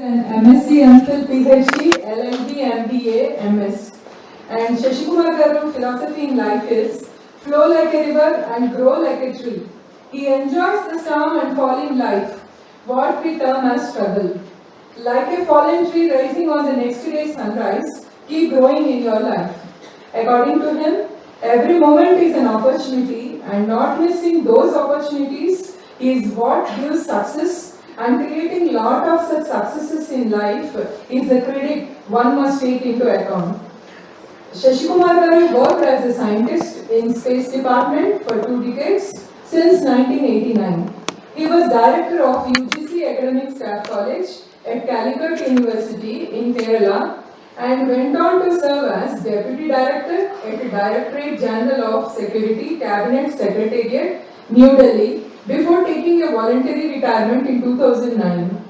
An MSc, MPhil, PhD, LLB, MBA, MS. And Shashikumar Garu's philosophy in life is flow like a river and grow like a tree. He enjoys the storm and falling life, what we term as struggle. Like a fallen tree rising on the next day's sunrise, keep growing in your life. According to him, every moment is an opportunity, and not missing those opportunities is what gives success, and creating lot of such successes in life is a credit one must take into account. Shashikumar Garu worked as a scientist in Space Department for 2 decades since 1989. He was director of UGC Academic Staff College at Calicut University in Kerala and went on to serve as Deputy Director at the Directorate General of Security Cabinet Secretariat, New Delhi, before taking a voluntary retirement in 2009.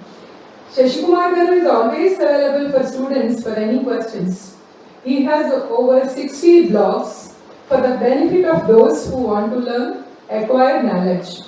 Shashikumar Garu is always available for students for any questions. He has over 60 blogs for the benefit of those who want to learn, acquire knowledge.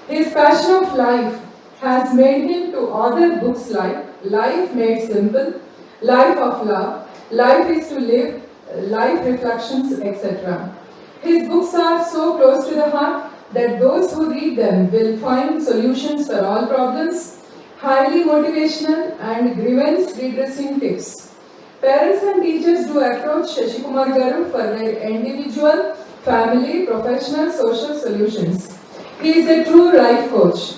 His passion of life has made him to author books like Life Made Simple, Life of Love, Life is to Live, Life Reflections, etc. His books are so close to the heart that those who read them will find solutions for all problems, highly motivational and grievance redressing tips. Parents and teachers do approach Shashikumar Garu for their individual, family, professional, social solutions. He is a true life coach.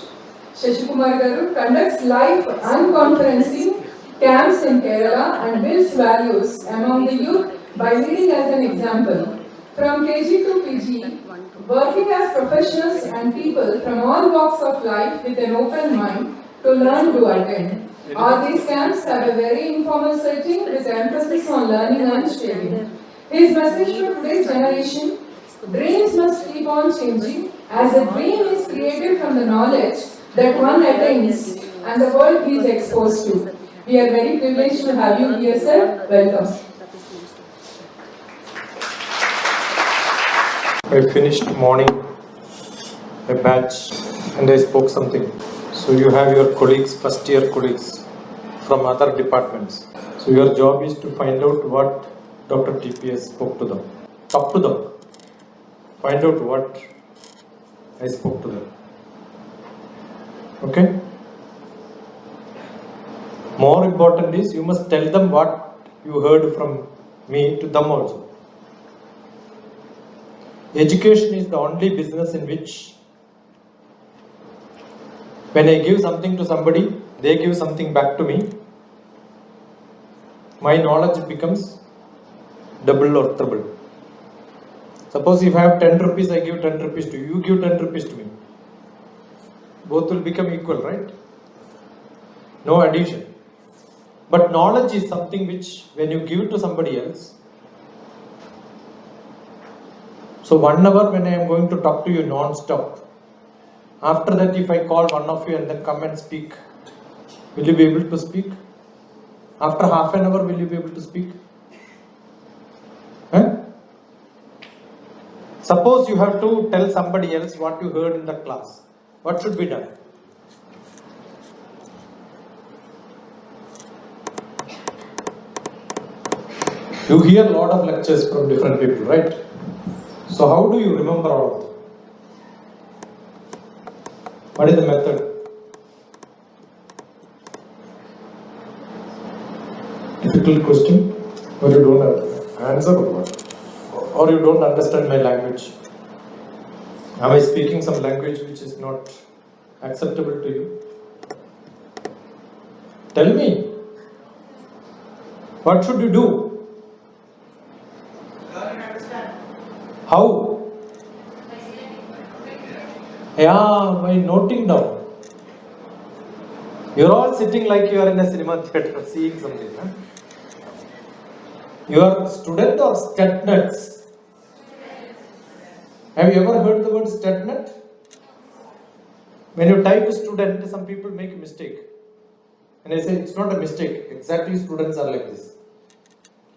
Shashikumar Garu conducts life and conferencing camps in Kerala and builds values among the youth by leading as an example. From KG to PG, working as professionals and people from all walks of life with an open mind to learn to attend. All these camps have a very informal setting with emphasis on learning and sharing. His message to today's generation: dreams must keep on changing, as a dream is created from the knowledge that one attains and the world he is exposed to. We are very privileged to have you here, sir. Welcome. I finished morning a batch and I spoke something. So you have your colleagues, first year colleagues from other departments. So your job is to find out what DrTPS spoke to them. Talk to them. Find out what I spoke to them. Okay? More important is you must tell them what you heard from me to them also. Education is the only business in which when I give something to somebody, they give something back to me. My knowledge becomes double or triple. Suppose if I have 10 rupees, I give 10 rupees to you, you give 10 rupees to me. Both will become equal, right? No addition. But knowledge is something which when you give to somebody else, so 1 hour when I am going to talk to you non-stop, after that if I call one of you and then come and speak, will you be able to speak? After half an hour will you be able to speak? Suppose you have to tell somebody else what you heard in the class. What should be done? You hear a lot of lectures from different people, right? So how do you remember all of them? What is the method? Difficult question, or you don't have answer or what? Or you don't understand my language? Am I speaking some language which is not acceptable to you? Tell me. What should you do? How? Yeah, by noting down. You're all sitting like you are in a cinema theatre seeing something. Huh? You are student or students? Have you ever heard the word student? When you type student, some people make a mistake. And I say it's not a mistake. Exactly, students are like this.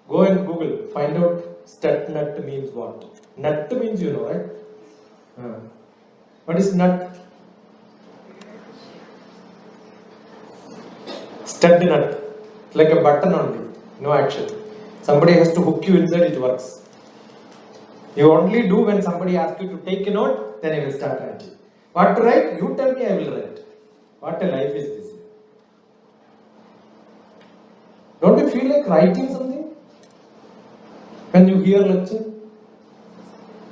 Go and Google, find out student means what. Nut means you know, right? What is nut? stud nut, like a button only, no action. Somebody has to hook you inside, it works. You only do when somebody asks you to take a note, then I will start writing. What to write? You tell me, I will write. What a life is this? Don't you feel like writing something? When you hear lecture?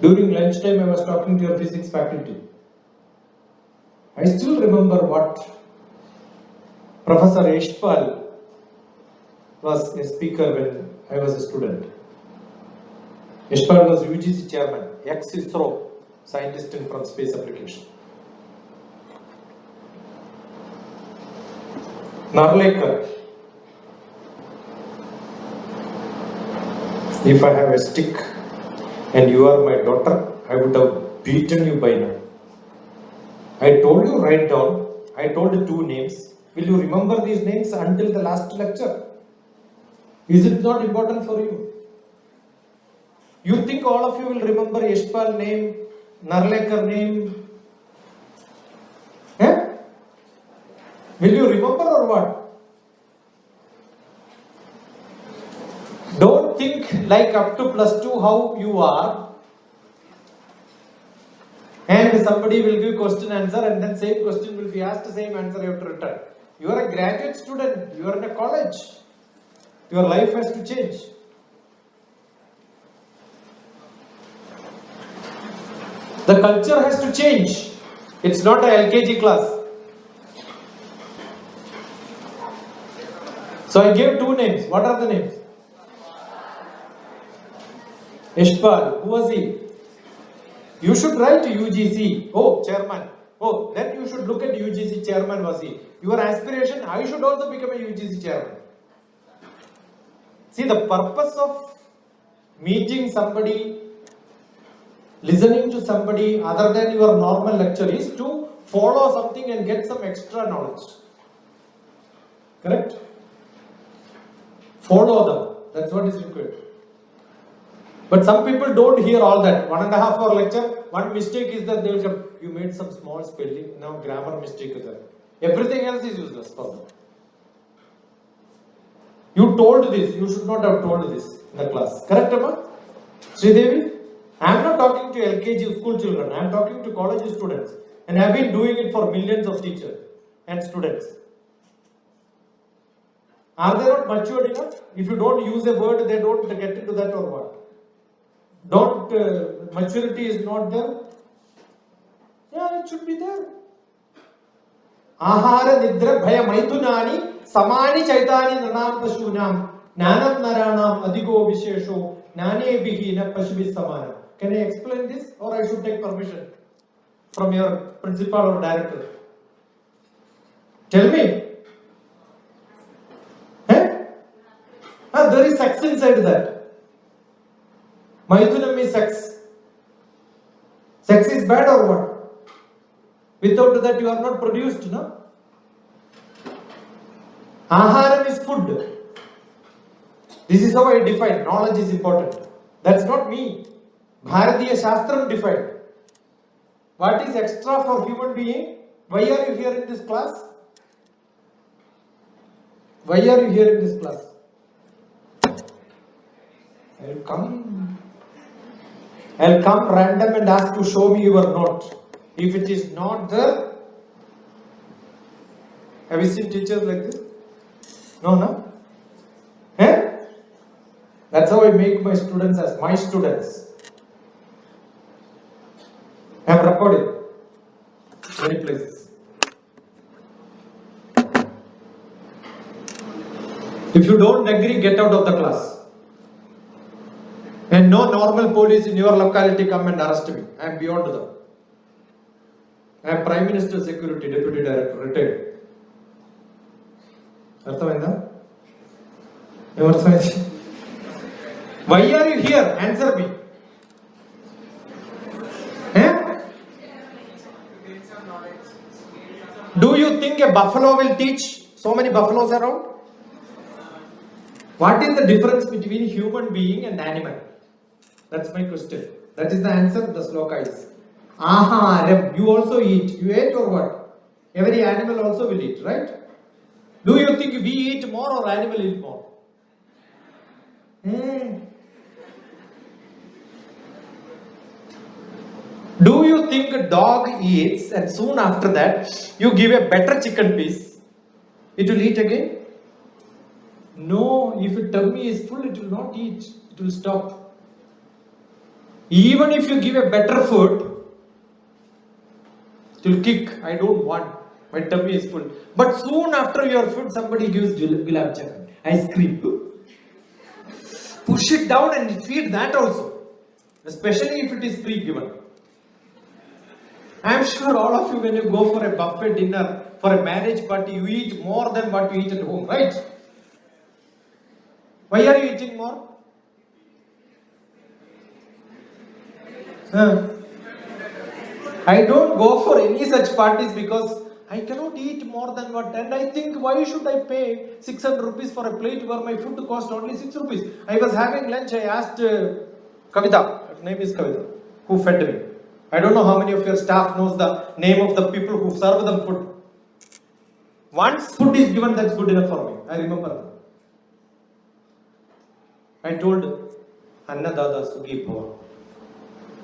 During lunchtime, I was talking to your physics faculty. I still remember what Professor Yashpal was a speaker when I was a student. Yashpal was UGC chairman, ex-ISRO scientist from space application. Narlekar. If I have a stick and you are my daughter, I would have beaten you by now. I told you write down, I told you 2 names. Will you remember these names until the last lecture? Is it not important for you? You think all of you will remember Yashpal name, Narlekar name? Eh? Will you remember or what? Don't think like up to +2 how you are, and somebody will give question answer and then same question will be asked, same answer you have to return. You are a graduate student, you are in a college, your life has to change. The culture has to change. It's not a LKG class. So I gave 2 names. What are the names? Yashpal. Who was he? You should write UGC. Oh, chairman. Oh, then you should look at UGC chairman was he. Your aspiration, I should also become a UGC chairman. See, the purpose of meeting somebody, listening to somebody other than your normal lecture is to follow something and get some extra knowledge. Correct? Follow them. That's what is required. But some people don't hear all that. 1.5 hour lecture, one mistake is that they will come, you made some small spelling, now grammar mistake is there. Everything else is useless for them. You told this, you should not have told this in the class. Correct, Amma? Sridevi? I am not talking to LKG school children, I am talking to college students. And I have been doing it for millions of teachers and students. Are they not matured enough? If you don't use a word, they don't get into that or what? Maturity is not there? Yeah, it should be there. Ahara nidra bhaya maithunani samani chaitani nanam pashunam nanam naranam adigo vishesho nane bihi na pashubhi samana. Can I explain this or I should take permission from your principal or director? Tell me. There is sex inside that. Maithunam is sex. Sex is bad or what? Without that you are not produced, no? Aharam is food. This is how I define. Knowledge is important. That's not me. Bharatiya Shastram defined. What is extra for human being? Why are you here in this class? Why are you here in this class? I'll come random and ask you show me your note. If it is not there, have you seen teachers like this? No? Eh? That's how I make my students as my students. I have recorded many places. If you don't agree, get out of the class. And no normal police in your locality come and arrest me. I am beyond them. I am Prime Minister Security, Deputy Director, retired. Why are you here? Answer me. Eh? Do you think a buffalo will teach? So many buffaloes around? What is the difference between human being and animal? That's my question. That is the answer the sloka is. Aharam. You also eat. You ate or what? Every animal also will eat, right? Do you think we eat more or animal eat more? Do you think a dog eats and soon after that you give a better chicken piece, it will eat again? No, if its tummy is full, it will not eat, it will stop. Even if you give a better food, it will kick. I don't want, my tummy is full. But soon after your food, somebody gives gulab jamun, ice cream. Push it down and feed that also, especially if it is free given. I am sure all of you, when you go for a buffet dinner, for a marriage party, you eat more than what you eat at home, right? Why are you eating more? I don't go for any such parties because I cannot eat more than what, and I think why should I pay 600 rupees for a plate where my food cost only 6 rupees? I was having lunch, I asked Kavita, her name is Kavita, who fed me. I don't know how many of your staff knows the name of the people who serve them food. Once food is given, that's good enough for me. I remember that. I told Anna Dada Sughi Bhava.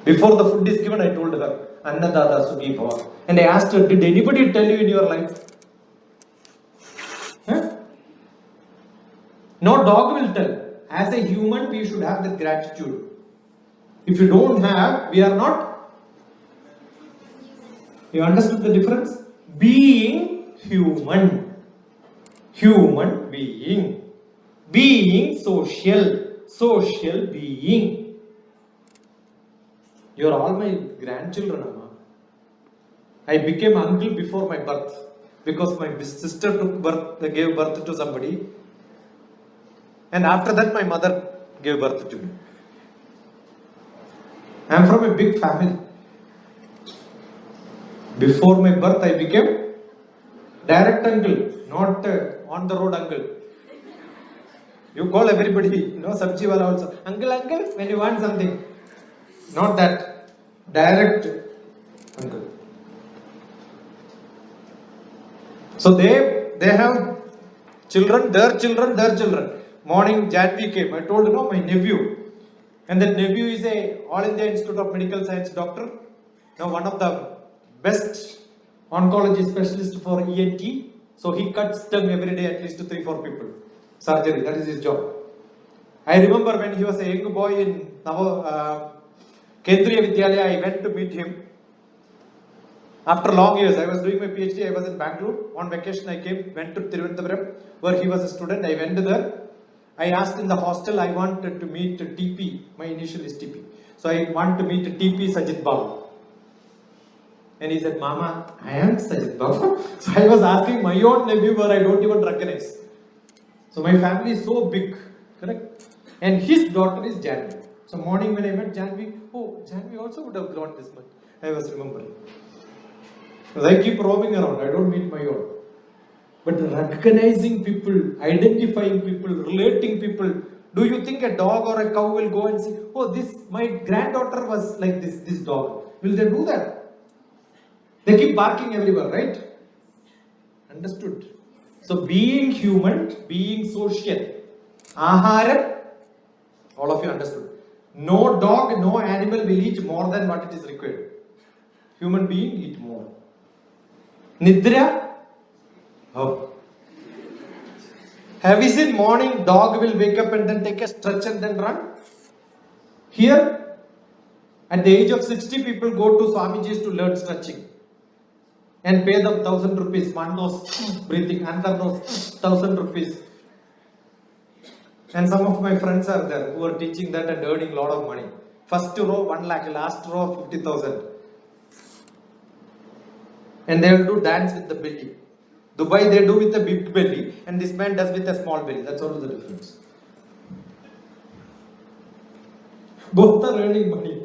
Before the food is given, I told her, Anna Dada Sughi Bhava. And I asked her, did anybody tell you in your life? No dog will tell. As a human, we should have that gratitude. If you don't have, we are not. You understood the difference? Being human. Human being. Being social. Social being. You are all my grandchildren, Amma. I became uncle before my birth because my sister gave birth to somebody, and after that my mother gave birth to me. I am from a big family. Before my birth, I became direct uncle, not on the road uncle. You call everybody, sabji wala also, uncle, when you want something. Not that, direct uncle. So they have children, their children. Morning, Janvi came. I told my nephew. And that nephew is a All India Institute of Medical Science doctor. Now one of the best oncology specialist for ENT. So he cuts tongue every day at least to 3-4 people. Surgery, that is his job. I remember when he was a young boy in Kendriya Vidyalaya, I went to meet him. After long years, I was doing my PhD, I was in Bangalore. On vacation I came, went to Thiruvananthapuram where he was a student. I went there. I asked in the hostel, I wanted to meet TP. My initial is TP. So I want to meet TP Sajid Babu. And he said, Mama, I am Sajid Babu. So I was asking my own nephew where I don't even recognize. So my family is so big, correct? And his daughter is Janvi. So morning when I met Janvi, Janvi also would have grown this much. I was remembering. Because I keep roaming around, I don't meet my own. But recognizing people, identifying people, relating people. Do you think a dog or a cow will go and say, my granddaughter was like this dog. Will they do that? They keep barking everywhere, right? Understood? So being human, being social. Aharam, all of you understood. No dog, no animal will eat more than what it is required. Human being eat more. Nidra? Have you seen morning dog will wake up and then take a stretch and then run? Here, at the age of 60, people go to Swamiji's to learn stretching. And pay them 1,000 rupees. One knows breathing, another knows 1,000 rupees. And some of my friends are there who are teaching that and earning a lot of money. First row 1 lakh, last row 50,000. And they will do dance with the belly. Dubai they do with a big belly and this man does with a small belly. That's all the difference. Both are earning money.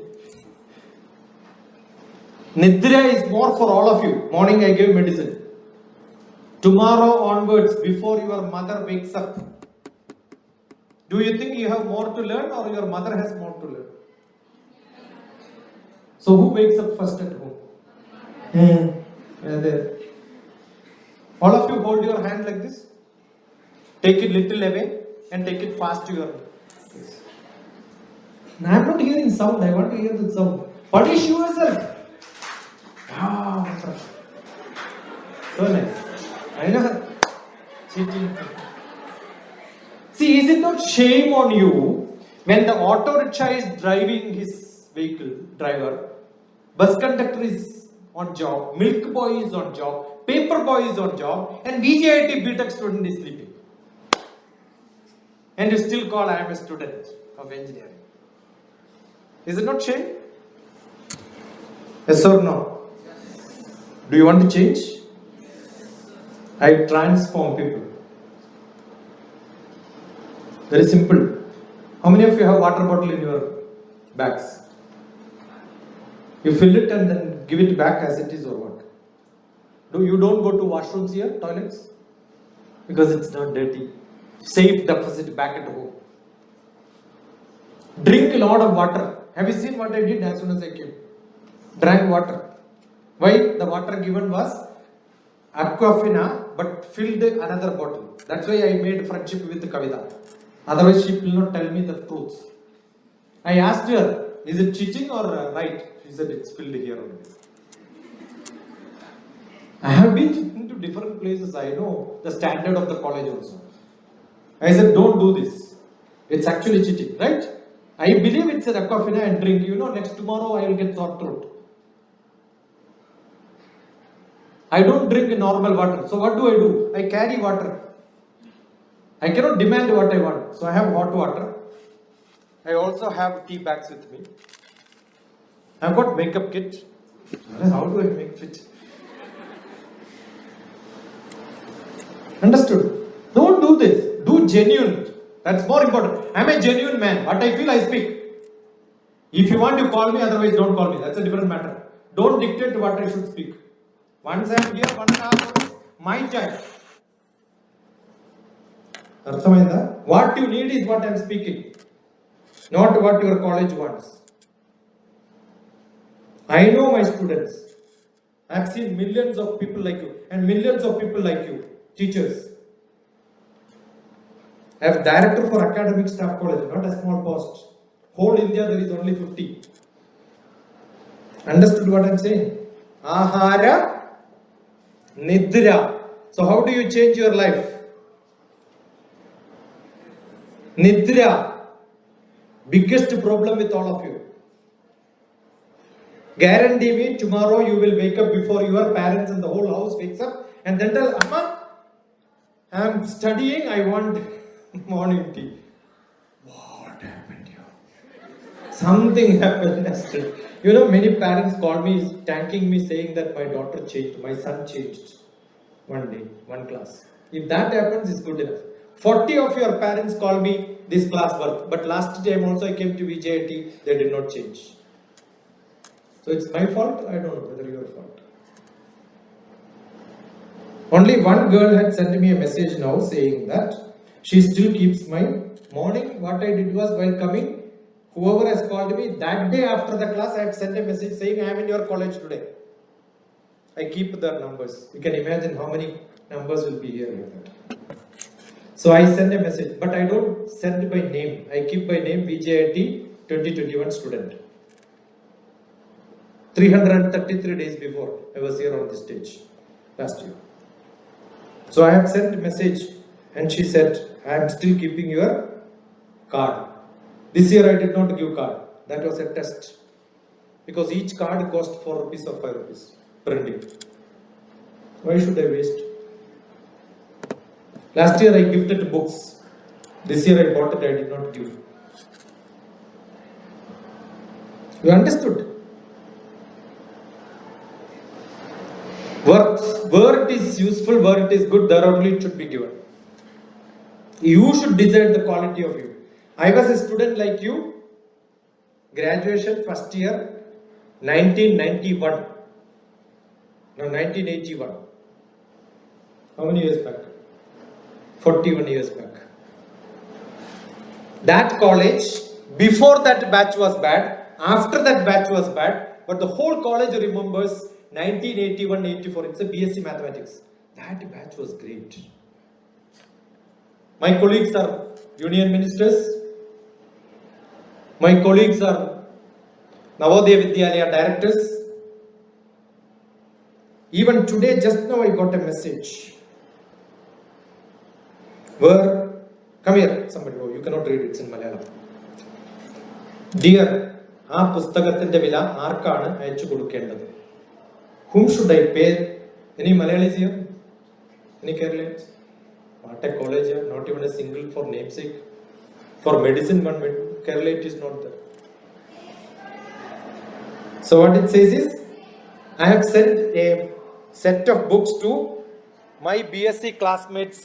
Nidra is more for all of you. Morning I gave medicine. Tomorrow onwards, before your mother wakes up, do you think you have more to learn or your mother has more to learn? So who wakes up first at home? All of you hold your hand like this. Take it little away and take it fast to your face. Now, I am not hearing sound. I want to hear the sound. Punish yourself. So nice. I know. Cheating. See, is it not shame on you when the auto rickshaw is driving his vehicle, driver, bus conductor is on job, milk boy is on job, paper boy is on job, and VJIT BTech student is sleeping. And you still call, I am a student of engineering. Is it not shame? Yes or no? Do you want to change? I transform people. Very simple. How many of you have water bottle in your bags? You fill it and then give it back as it is or what? You don't go to washrooms here, toilets? Because it's not dirty. Safe deposit back at home. Drink a lot of water. Have you seen what I did as soon as I came? Drank water. Why? The water given was Aquafina but filled another bottle. That's why I made friendship with Kavita. Otherwise she will not tell me the truth. I asked her, is it cheating or right? She said it's filled here only. I have been to different places. I know the standard of the college also. I said, don't do this. It's actually cheating, right? I believe it's an Aquafina and drink. Next tomorrow I will get sore throat. I don't drink normal water. So what do? I carry water. I cannot demand what I want. So I have hot water. I also have tea bags with me. I've got makeup kit. How do I make fit? Understood? Don't do this. Do genuine. That's more important. I'm a genuine man. What I feel, I speak. If you want to call me, otherwise don't call me. That's a different matter. Don't dictate what I should speak. Once I'm here, 1.5 hours, my time. What you need is what I'm speaking. Not what your college wants. I know my students. I've seen millions of people like you and millions of people like you, teachers. I have director for academic staff college, not a small post. Whole India there is only 50. Understood what I'm saying? Ahara, Nidra. So how do you change your life? Nidra. Biggest problem with all of you. Guarantee me tomorrow you will wake up before your parents and the whole house wakes up and then tell, Amma, I am studying, I want morning tea. What happened here? Something happened yesterday. Many parents call me, thanking me, saying that my daughter changed, my son changed. One day, one class. If that happens, it's good enough. 40 of your parents call me this class work, but last time also I came to VJIT, they did not change. So it's my fault? I don't know whether your fault. Only one girl had sent me a message now saying that she still keeps my morning. What I did was while coming, whoever has called me, that day after the class I had sent a message saying I am in your college today. I keep the numbers. You can imagine how many numbers will be here like that. So I send a message, but I don't send by name. I keep by name VJIT 2021 student. 333 days before I was here on this stage last year. So I have sent a message and she said, I am still keeping your card. This year I did not give card. That was a test. Because each card cost 4 rupees or 5 rupees printing. Why should I waste? Last year I gifted books. This year I bought it, I did not give. You understood? Where it is useful, where it is good, there only it should be given. You should decide the quality of you. I was a student like you, graduation first year, 1991. No, 1981. How many years back? 41 years back. That college, before that batch was bad, after that batch was bad, but the whole college remembers 1981-84, it's a BSc Mathematics. That batch was great. My colleagues are union ministers. My colleagues are Navodaya Vidyalaya directors. Even today, just now I got a message where, come here, somebody, oh, you cannot read it, it's in Malayalam. Dear, ആ പുസ്തകത്തിന്റെ വില ആർക്കാണ് അയച്ചു കൊടുക്കേണ്ടത്? Whom should I pay? Any Malayalis here? Any Keralians? What a college, not even a single for namesake. For medicine, one Keralite is not there. So what it says is, I have sent a set of books to my BSc classmates.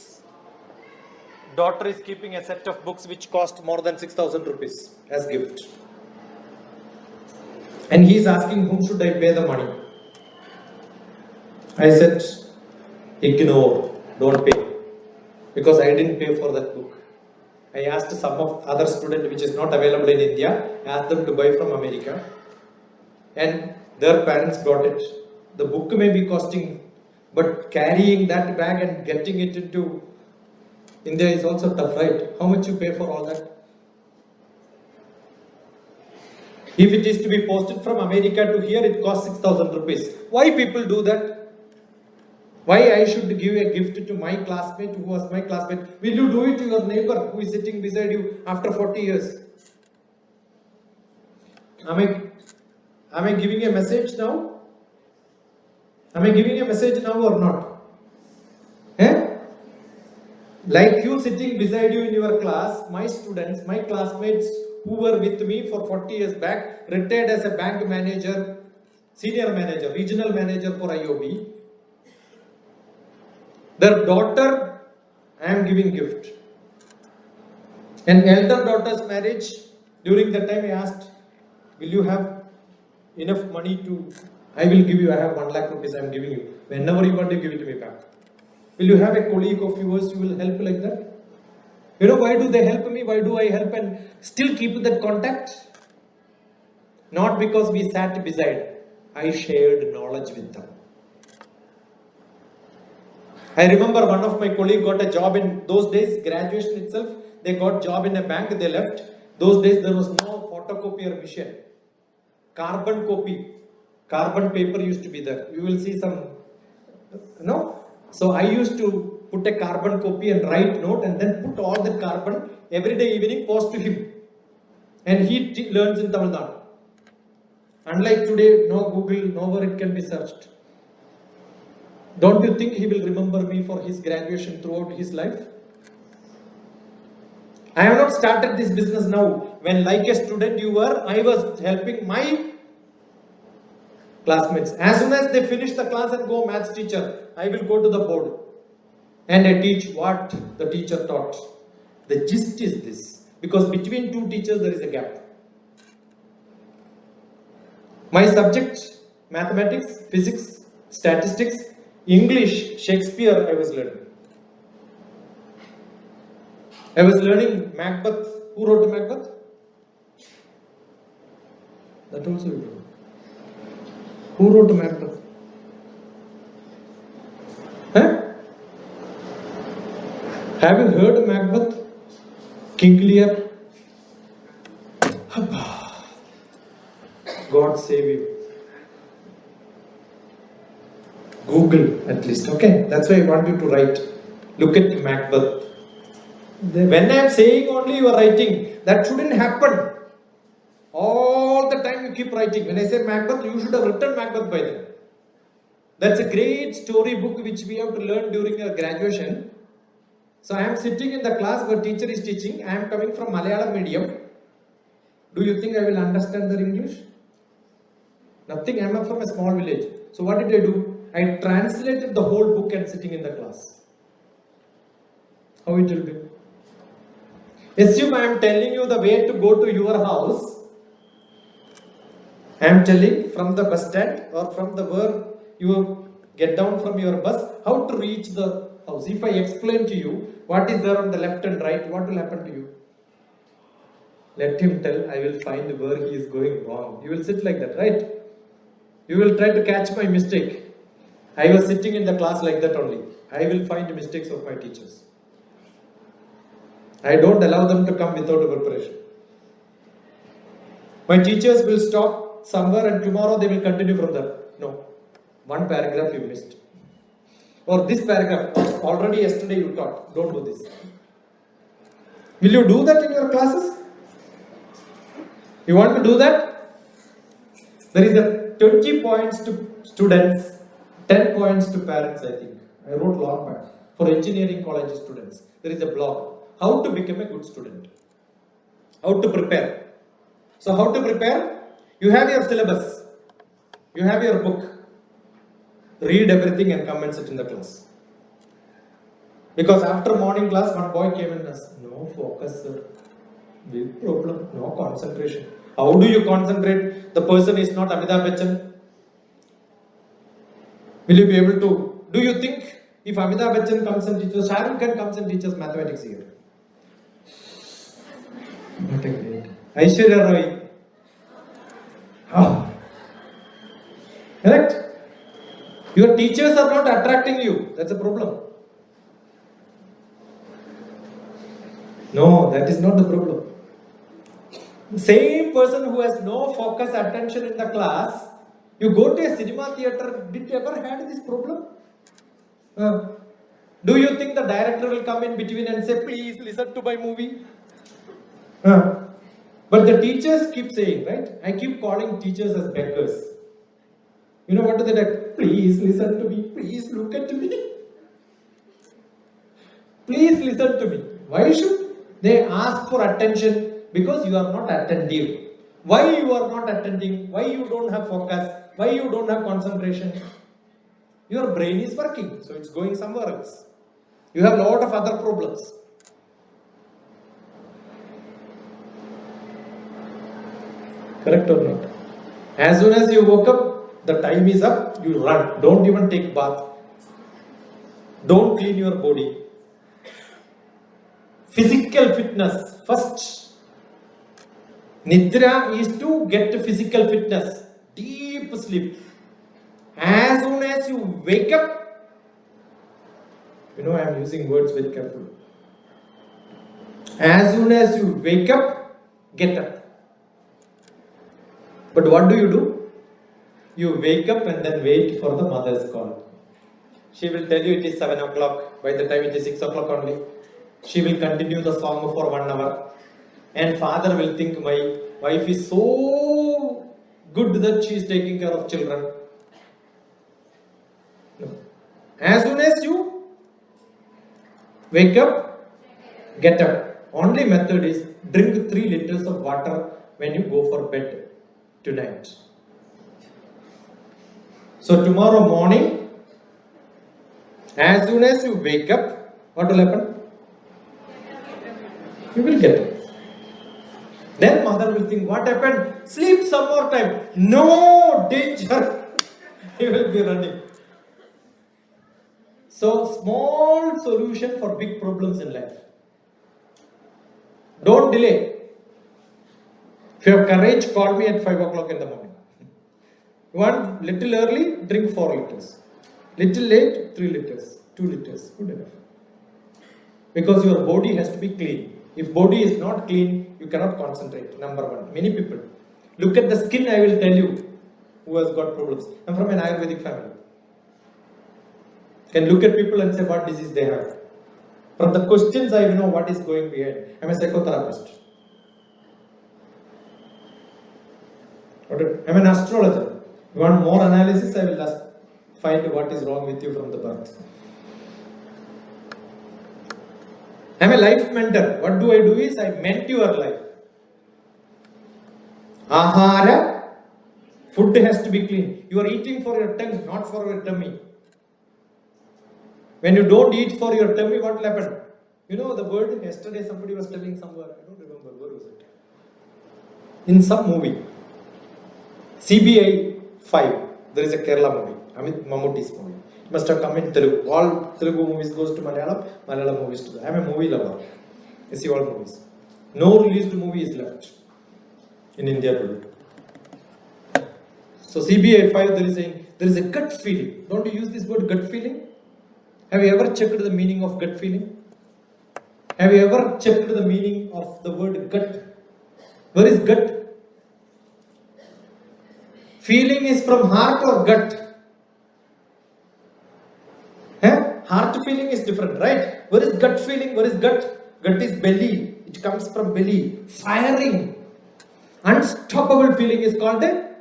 Daughter is keeping a set of books which cost more than 6,000 rupees as gift. And he is asking, whom should I pay the money? I said, ignore, don't pay. Because I didn't pay for that book. I asked some of other student which is not available in India, asked them to buy from America. And their parents got it. The book may be costing, but carrying that bag and getting it into India is also tough, right? How much you pay for all that? If it is to be posted from America to here, it costs 6,000 rupees. Why people do that? Why I should give a gift to my classmate who was my classmate? Will you do it to your neighbor who is sitting beside you after 40 years? Am I giving a message now? Am I giving a message now or not? Eh? Like you sitting beside you in your class, my students, my classmates who were with me for 40 years back, retired as a bank manager, senior manager, regional manager for IOB. Their daughter, I am giving gift. An elder daughter's marriage, during that time I asked, will you have enough money to, I will give you, I have 1 lakh rupees I am giving you. Whenever you want to give it to me back. Will you have a colleague of yours who will help like that? You know, why do they help me? Why do I help and still keep that contact? Not because we sat beside. I shared knowledge with them. I remember one of my colleagues got a job in those days, graduation itself. They got job in a bank, they left. Those days there was no photocopier machine. Carbon copy. Carbon paper used to be there. You will see some, no? So I used to put a carbon copy and write note and then put all the carbon every day evening post to him. And he learns in Tamil Nadu. Unlike today, no Google, nowhere it can be searched. Don't you think he will remember me for his graduation throughout his life? I have not started this business now. When like a student you were, I was helping my classmates. As soon as they finish the class and go maths teacher, I will go to the board and I teach what the teacher taught. The gist is this, because between two teachers there is a gap. My subject, mathematics, physics, statistics, English, Shakespeare I was learning. I was learning Macbeth. Who wrote Macbeth? That also you know. Who wrote Macbeth? Huh? Have you heard Macbeth? King Lear? God save you. Google at least, okay? That's why I want you to write. Look at Macbeth. When I am saying only you are writing, that shouldn't happen. All the time you keep writing. When I say Macbeth, you should have written Macbeth by then. That's a great story book which we have to learn during your graduation. So I am sitting in the class where teacher is teaching. I am coming from Malayalam medium. Do you think I will understand their English? Nothing. I am from a small village. So what did I do? I translated the whole book and sitting in the class. How it will be? Assume I am telling you the way to go to your house. I am telling from the bus stand or from the where you get down from your bus, how to reach the house. If I explain to you what is there on the left and right, what will happen to you? Let him tell, I will find where he is going wrong. You will sit like that, right? You will try to catch my mistake. I was sitting in the class like that only. I will find mistakes of my teachers. I don't allow them to come without a preparation. My teachers will stop somewhere and tomorrow they will continue from there. No. One paragraph you missed. Or this paragraph, already yesterday you taught. Don't do this. Will you do that in your classes? You want to do that? There is a 20 points to students, 10 points to parents, I think. I wrote long back. For engineering college students, there is a blog. How to become a good student. How to prepare. So how to prepare? You have your syllabus. You have your book. Read everything and come and sit in the class. Because after morning class, one boy came and asked, no focus, sir. Big problem, no concentration. How do you concentrate? The person is not Amitabh Bachchan. Will you be able to? Do you think if Amitabh Bachchan comes and teaches, Shah Rukh Khan comes and teaches mathematics here? Not a great. Aishwarya Rai. How? Correct? Your teachers are not attracting you. That's a problem. No, that is not the problem. The same person who has no focus attention in the class, you go to a cinema theater, did you ever had this problem? Do you think the director will come in between and say, please listen to my movie? But the teachers keep saying, right? I keep calling teachers as beggars. You know what do they do? Please listen to me. Please look at me. Please listen to me. Why should they ask for attention? Because you are not attentive. Why you are not attending? Why you don't have focus? Why you don't have concentration? Your brain is working, so it's going somewhere else. You have a lot of other problems. Correct or not? As soon as you woke up, the time is up, you run. Don't even take bath. Don't clean your body. Physical fitness first. Nidra is to get physical fitness. Deep sleep. As soon as you wake up, I am using words very carefully. As soon as you wake up, get up. But what do? You wake up and then wait for the mother's call. She will tell you it is 7 o'clock. By the time it is 6 o'clock only. She will continue the song for 1 hour. And father will think, my wife is so good that she is taking care of children. No. As soon as you wake up, get up. Only method is drink 3 liters of water when you go for bed tonight. So tomorrow morning, as soon as you wake up, what will happen? You will get up. Then mother will think, what happened? Sleep some more time. No, danger. He will be running. So, small solution for big problems in life. Don't delay. If you have courage, call me at 5 o'clock in the morning. You want little early, drink 4 liters. Little late, 3 liters, 2 liters, good enough. Because your body has to be clean. If body is not clean, you cannot concentrate, number one. Many people. Look at the skin, I will tell you who has got problems. I'm from an Ayurvedic family. Can look at people and say what disease they have. From the questions, I know what is going behind. I'm a psychotherapist. I'm an astrologer. You want more analysis, I will find what is wrong with you from the birth. I'm a life mentor. What do I do is I ment your life. Ahara, food has to be clean. You are eating for your tongue, not for your tummy. When you don't eat for your tummy, what will happen? You know the word, yesterday somebody was telling somewhere, I don't remember, where was it? In some movie, CBI 5, there is a Kerala movie, Amit Mammootty's movie. It must have come in Telugu. All Telugu movies goes to Malayalam, Malayalam movies to. I am a movie lover. I see all movies. No released movie is left in India today. So CBI 5, there is a gut feeling. Don't you use this word gut feeling? Have you ever checked the meaning of gut feeling? Have you ever checked the meaning of the word gut? Where is gut? Feeling is from heart or gut? Heart feeling is different, right? Where is gut feeling? Where is gut? Gut is belly. It comes from belly. Firing. Unstoppable feeling is called a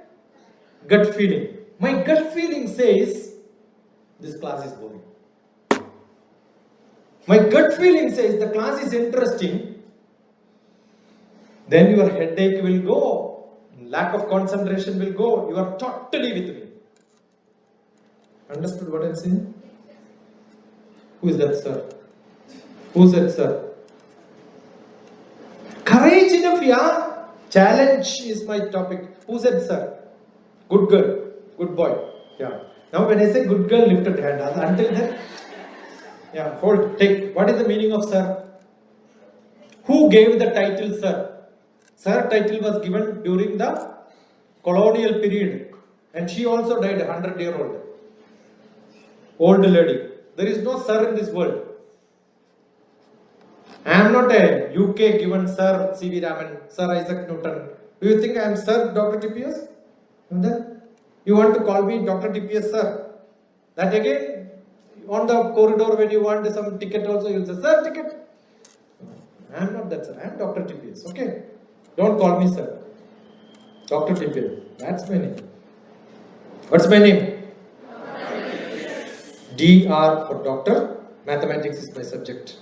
gut feeling. My gut feeling says this class is boring. My gut feeling says the class is interesting. Then your headache will go, lack of concentration will go. You are totally with me. Understood what I'm saying? Who is that, sir? Who said, sir? Courage enough, yeah. Challenge is my topic. Who said, sir? Good girl, good boy. Yeah. Now when I say good girl, lifted hand. Until then, yeah, hold, take. What is the meaning of sir? Who gave the title sir? Sir title was given during the colonial period. And she also died 100-year-old. Old lady. There is no sir in this world. I am not a UK given Sir C.V. Raman, Sir Isaac Newton. Do you think I am Sir DrTPS? You want to call me DrTPS Sir? That again, on the corridor when you want some ticket also, you will say, Sir, ticket. I am not that Sir, I am DrTPS, okay? Don't call me Sir. DrTPS, that's my name. What's my name? DR for doctor, mathematics is my subject.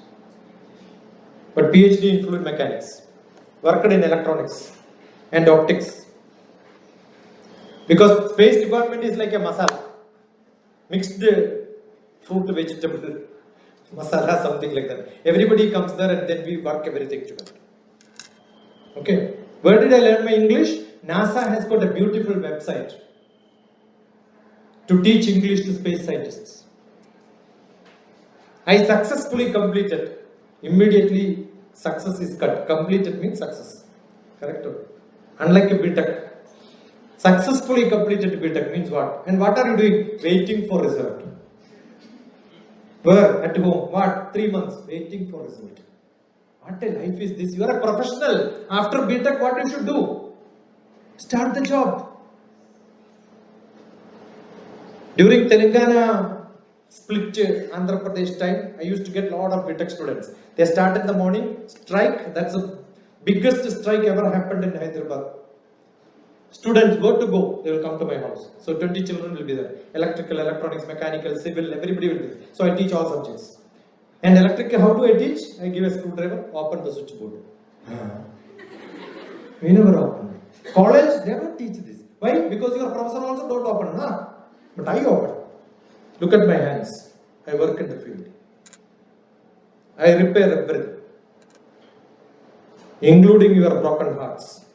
But PhD in fluid mechanics, worked in electronics and optics. Because space department is like a masala, mixed fruit, vegetable, masala, something like that. Everybody comes there and then we work everything together. Okay, where did I learn my English? NASA has got a beautiful website to teach English to space scientists. I successfully completed. Immediately success is cut. Completed means success. Correct? Unlike a BTech. Successfully completed BTech means what? And what are you doing? Waiting for result. Where? At home. What? 3 months. Waiting for result. What a life is this? You are a professional. After BTech, what you should do? Start the job. During Telangana split Andhra Pradesh time, I used to get a lot of BTech students. They start in the morning, strike, that's the biggest strike ever happened in Hyderabad. Students go to go, they will come to my house. So 20 children will be there. Electrical, electronics, mechanical, civil, everybody will be there. So I teach all subjects. And electrical, how do I teach? I give a screwdriver, open the switchboard. We never open. College, they don't teach this. Why? Because your professor also don't open, nah? But I open. Look at my hands. I work in the field. I repair everything, including your broken hearts.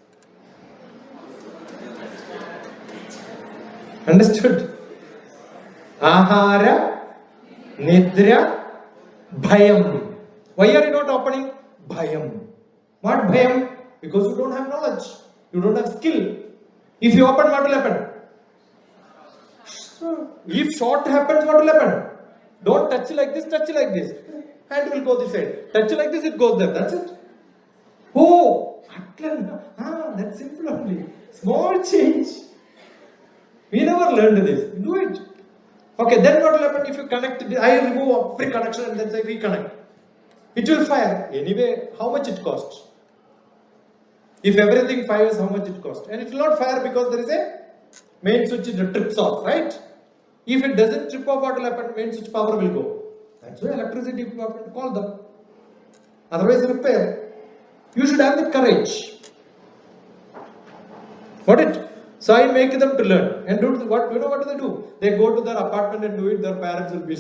Understood? Ahara, Nidra, Bhayam. Why are you not opening? Bhayam. What Bhayam? Because you don't have knowledge. You don't have skill. If you open, what will happen? If short happens, what will happen? Don't touch like this, touch like this. Hand will go this side. Touch like this, it goes there. That's it. Oh, that's simple only. Small change. We never learned this. Do it. Okay, then what will happen if you connect it? I remove free connection and then say reconnect. It will fire. Anyway, how much it costs? If everything fires, how much it costs? And it will not fire because there is a main switch that trips off, right? If it doesn't trip off, what will happen? Main switch power will go. That's why electricity department call them. Otherwise, repair. You should have the courage. Got it? So I make them to learn. And what do they do? They go to their apartment and do it. Their parents will be.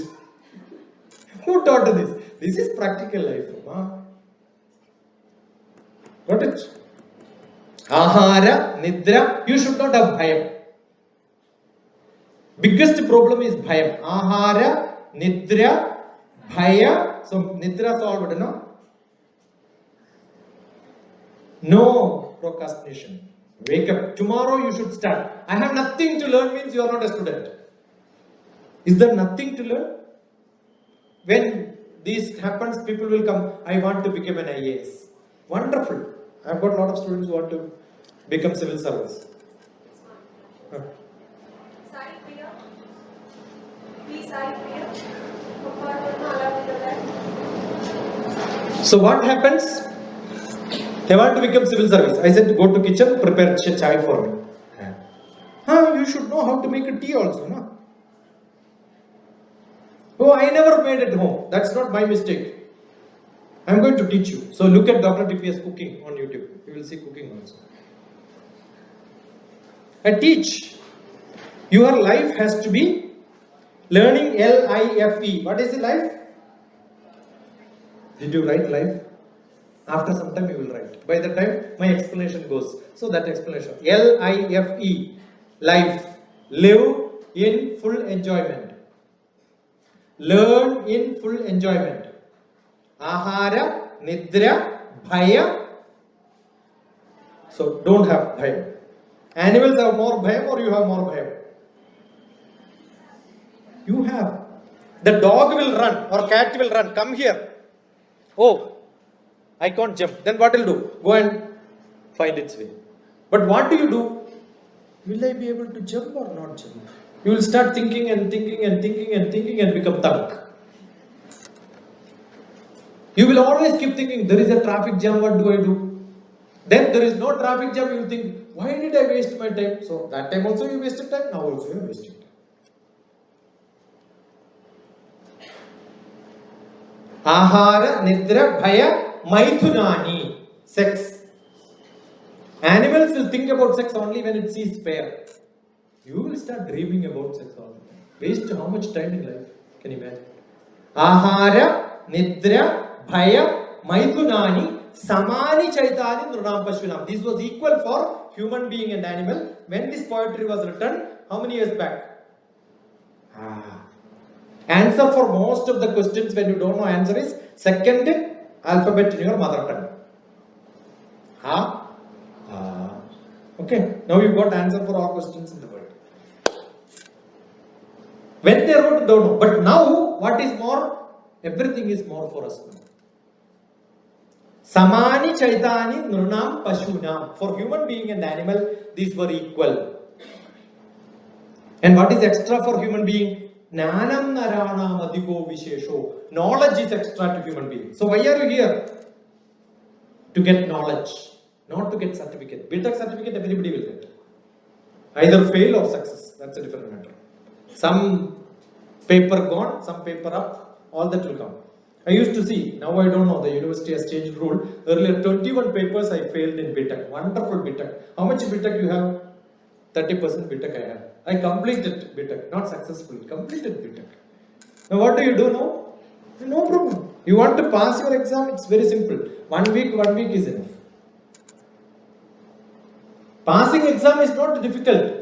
Who taught this? This is practical life. Got it? Ahara, Nidra. You should not have bhayam. Biggest problem is bhayam. Ahara, Nidra, Bhaya. So Nidra solved, no? No procrastination. Wake up. Tomorrow you should start. I have nothing to learn means you are not a student. Is there nothing to learn? When this happens, people will come, I want to become an IAS. Wonderful. I've got a lot of students who want to become civil service. So what happens? They want to become civil service. I said, go to kitchen, prepare chai for me. You should know how to make a tea also, no? Oh, I never made at home. That's not my mistake. I'm going to teach you. So look at DrTPS cooking on YouTube. You will see cooking also. I teach. Your life has to be learning LIFE. What is the life? Did you write life? After some time you will write. By the time my explanation goes. So that explanation. LIFE. Life. Live in full enjoyment. Learn in full enjoyment. Ahara, Nidra, Bhaya. So don't have Bhaya. Animals have more Bhaya or you have more Bhaya? You have. The dog will run or cat will run. Come here. Oh, I can't jump. Then what will do? Go and find its way. But what do you do? Will I be able to jump or not jump? You will start thinking and thinking and thinking and thinking and become tank. You will always keep thinking, there is a traffic jam, what do I do? Then there is no traffic jam, you will think, why did I waste my time? So that time also you wasted time, now also you are wasting time. Ahara, Nidra, Bhaya, Maithunani. Sex. Animals will think about sex only when it sees pair. You will start dreaming about sex all the time. Waste how much time in life? Can you imagine? Ahara, Nidra, Bhaya, Maithunani, Samani Chaitani, Nrunam Pashunam. This was equal for human being and animal. When this poetry was written, how many years back? Answer for most of the questions when you don't know answer is second alphabet in your mother tongue. Okay, now you got answer for all questions in the world. When they wrote, don't know. But now, what is more? Everything is more for us now. Samani Chaitani Nrunam Pashunam. For human being and animal, these were equal. And what is extra for human being? Jnanam Naranam Adhigo Vishesho. Knowledge is extra to human being. So why are you here? To get knowledge. Not to get certificate. BTech certificate everybody will get. Either fail or success. That's a different matter. Some paper gone, some paper up, all that will come. I used to see, now I don't know, the university has changed rule. Earlier 21 papers I failed in BTech. Wonderful BTech. How much BTech you have? 30% BTech I have. I completed BTech. Not successfully. Completed BTech. Now what do you do now? No problem. You want to pass your exam? It's very simple. 1 week is enough. Passing exam is not difficult.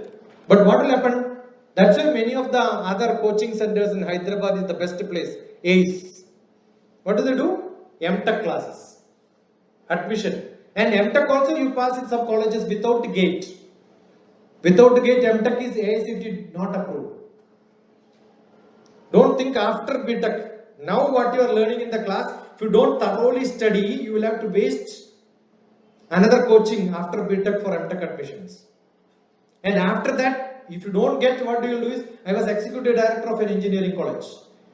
But what will happen? That's why many of the other coaching centers in Hyderabad is the best place. ACE. What do they do? MTech classes. Admission. And MTech also you pass in some colleges without gate. Without gate, MTech is AICTE not approved. Don't think after BTech. Now what you are learning in the class, if you don't thoroughly study, you will have to waste another coaching after BTech for MTech admissions. And after that, if you don't get, what you will do is, I was executive director of an engineering college.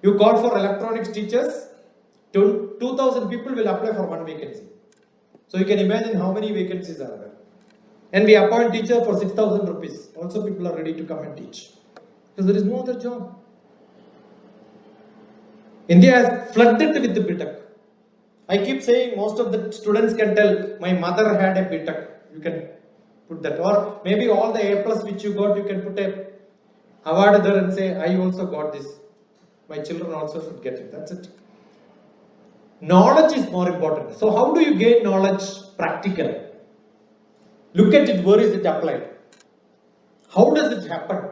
You call for electronics teachers, 2,000 people will apply for one vacancy. So you can imagine how many vacancies are there. And we appoint teacher for 6,000 rupees. Also people are ready to come and teach. Because there is no other job. India has flooded with the BTech. I keep saying most of the students can tell, my mother had a BTech. You can put that. Or maybe all the A plus which you got, you can put a award there and say, I also got this. My children also should get it. That's it. Knowledge is more important. So how do you gain knowledge practically? Look at it, where is it applied? How does it happen?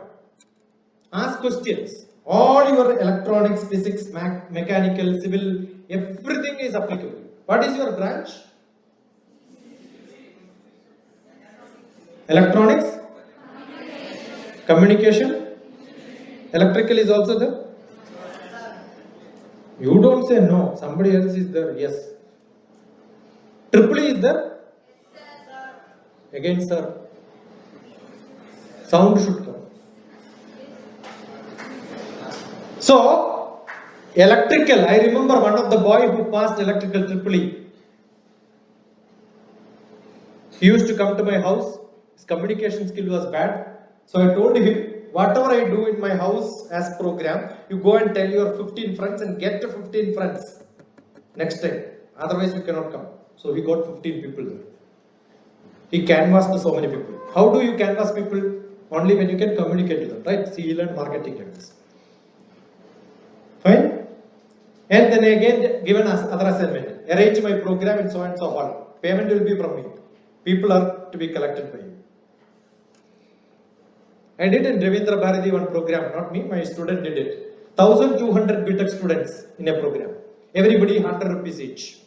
Ask questions. All your electronics, physics, mechanical, civil, everything is applicable. What is your branch? Electronics? Communication? Electrical is also there? You don't say no. Somebody else is there. Yes. Triple E is there? Again, sir. Sound should come. So, electrical. I remember one of the boy who passed electrical triple E. He used to come to my house. His communication skill was bad. So I told him, whatever I do in my house as program, you go and tell your 15 friends and get to 15 friends next time. Otherwise you cannot come. So he got 15 people there. He canvassed so many people. How do you canvass people? Only when you can communicate to them, right? See, he learned marketing like this. Fine? And then again given us other assignment. Arrange my program in so and so hall. Payment will be from me. People are to be collected by you. I did in Ravindra Bharati one program, not me, my student did it. 1200 BTech students in a program. Everybody 100 rupees each.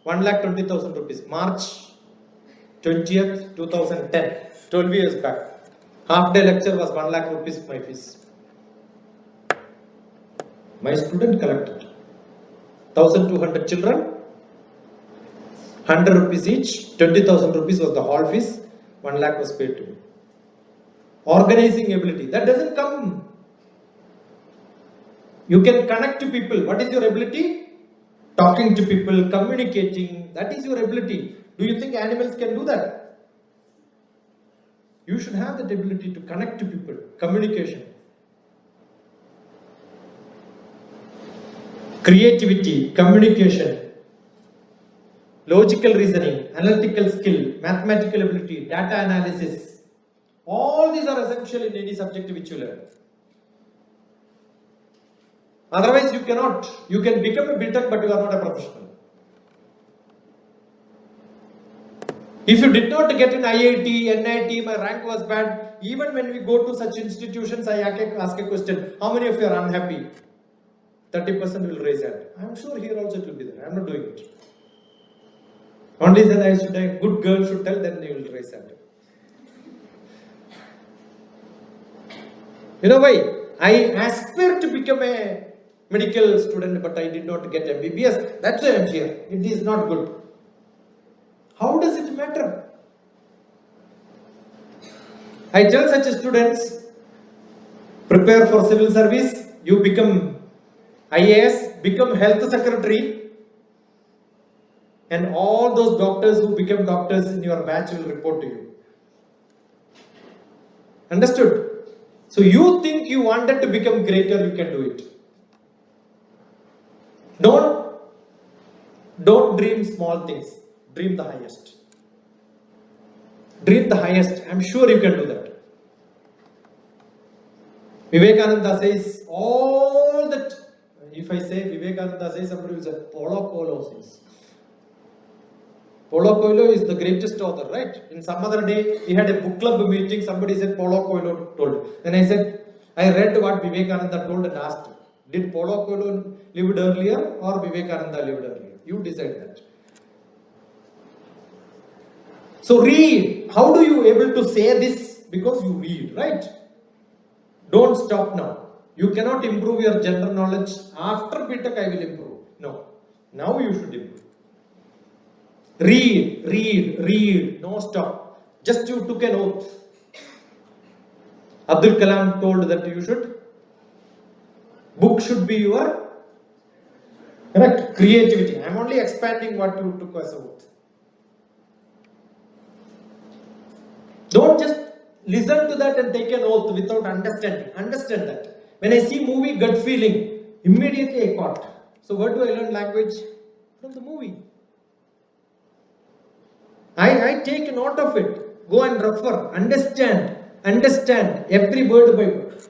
1,20,000 rupees. March 20th, 2010. 12 years back. Half day lecture was 1 lakh rupees my fees. My student collected. 1,200 children. 100 rupees each, 20,000 rupees was the hall fees, 1 lakh was paid to me. Organizing ability, that doesn't come. You can connect to people. What is your ability? Talking to people, communicating, that is your ability. Do you think animals can do that? You should have that ability to connect to people, communication. Creativity, communication. Logical reasoning, analytical skill, mathematical ability, data analysis. All these are essential in any subject which you learn. Otherwise you cannot. You can become a BTech but you are not a professional. If you did not get in IIT, NIT, my rank was bad. Even when we go to such institutions, I ask a question, how many of you are unhappy? 30% will raise hand. I am sure here also it will be there. I am not doing it. Only then a good girl should tell, then they will raise hand. You know why? I aspire to become a medical student, but I did not get MBBS. That's why I am here. It is not good. How does it matter? I tell such students, prepare for civil service, you become IAS, become health secretary, and all those doctors who become doctors in your batch will report to you. Understood? So you think you wanted to become greater, you can do it. Don't dream small things. Dream the highest. Dream the highest. I'm sure you can do that. Vivekananda says all that. If I say Vivekananda says, somebody will say Paulo Coelho says. Paulo Coelho is the greatest author, right? In some other day, we had a book club meeting, somebody said Paulo Coelho told. Then I said, I read what Vivekananda told and asked, did Paulo Coelho lived earlier or Vivekananda lived earlier? You decide that. So read. How do you able to say this? Because you read, right? Don't stop now. You cannot improve your general knowledge. After BTech I will improve. No. Now you should improve. Read. No stop. Just you took an oath. Abdul Kalam told that you should. Book should be your correct creativity. I am only expanding what you took as an oath. Don't just listen to that and take an oath without understanding. Understand that. When I see movie, gut feeling, immediately I caught. So where do I learn language? From the movie. I take note of it. Go and refer. Understand every word by word.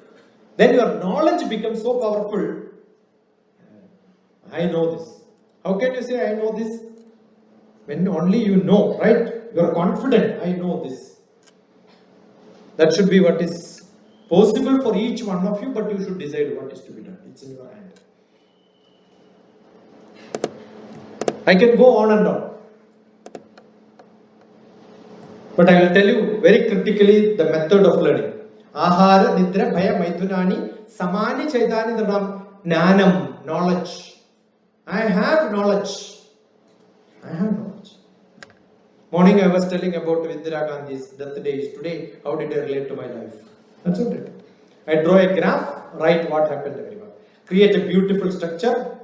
Then your knowledge becomes so powerful. I know this. How can you say I know this? When only you know, right? You are confident. I know this. That should be what is possible for each one of you, but you should decide what is to be done. It's in your hand. I can go on and on. But I will tell you very critically the method of learning. Ahara, Nidra, Bhaya, Maithunani, Samani, Chaitani, Dhanam. Jnanam, knowledge. I have knowledge. I have knowledge. Morning I was telling about Indira Gandhi's death days. Today, how did I relate to my life? That's what I do. I draw a graph, write what happened everywhere. Create a beautiful structure.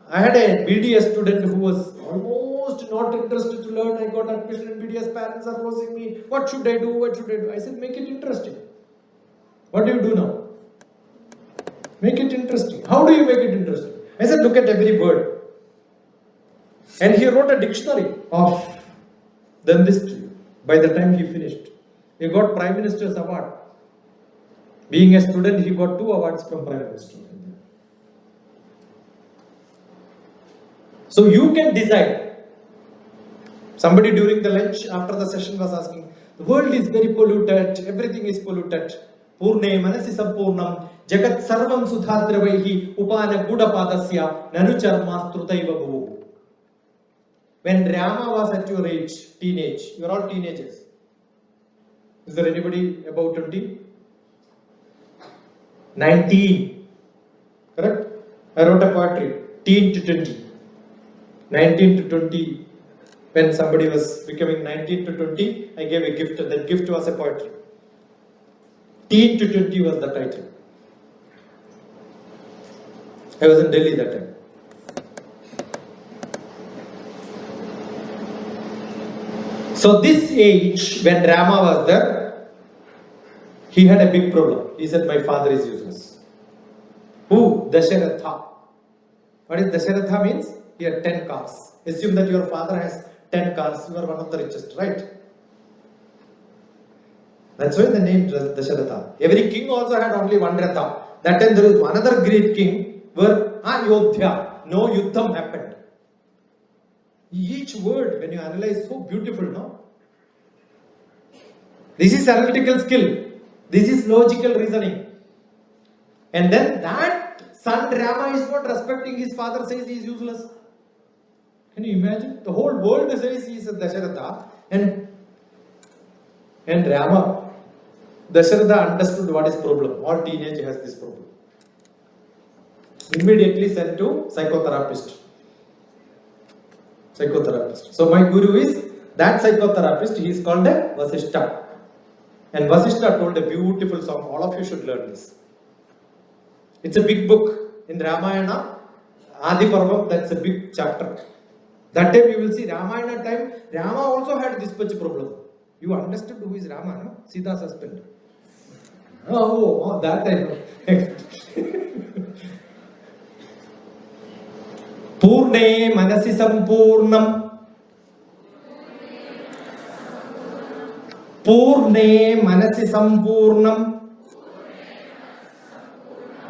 I had a BDS student who was almost not interested to learn. I got admission in BDS. Parents are forcing me. What should I do? What should I do? I said, make it interesting. What do you do now? Make it interesting. How do you make it interesting? I said, look at every word. And he wrote a dictionary of done this to you. By the time he finished, he got Prime Minister's award. Being a student, he got 2 awards from Prime Minister. So you can decide. Somebody during the lunch after the session was asking, the world is very polluted, everything is polluted. Purne manasi sampurnam jagat sarvam sudhadravaihi upana gudapadasya nanucharma strutaiva bhuvu. When Rama was at your age, teenage, you are all teenagers. Is there anybody about 20? 19. Correct? I wrote a poetry, teen to 20. 19 to 20. When somebody was becoming 19 to 20, I gave a gift. That gift was a poetry. Teen to 20 was the title. I was in Delhi that time. So this age, when Rama was there, he had a big problem. He said, my father is useless. Who? Dasharatha. What is Dasharatha means? He had 10 cars. Assume that your father has 10 cars. You are one of the richest, right? That's why the name Dasharatha. Every king also had only one Ratha. That time there is another great king where Ayodhya, no Yuddham happened. Each word, when you analyze, so beautiful, no? This is analytical skill. This is logical reasoning. And then that son Rama is not respecting his father, says he is useless. Can you imagine? The whole world says he is a Dasharatha. And Rama, Dasharatha understood what is problem. All teenage has this problem. Immediately sent to psychotherapist. So my guru is that psychotherapist. He is called a Vasishta. And Vasishta told a beautiful song. All of you should learn this. It's a big book in Ramayana. Adi Parva, that's a big chapter. That time you will see Ramayana time. Rama also had this much problem. You understood who is Rama, no? Sita's husband. Oh, that I know. Purne manasi sampurnam. Purne manasi sampurnam.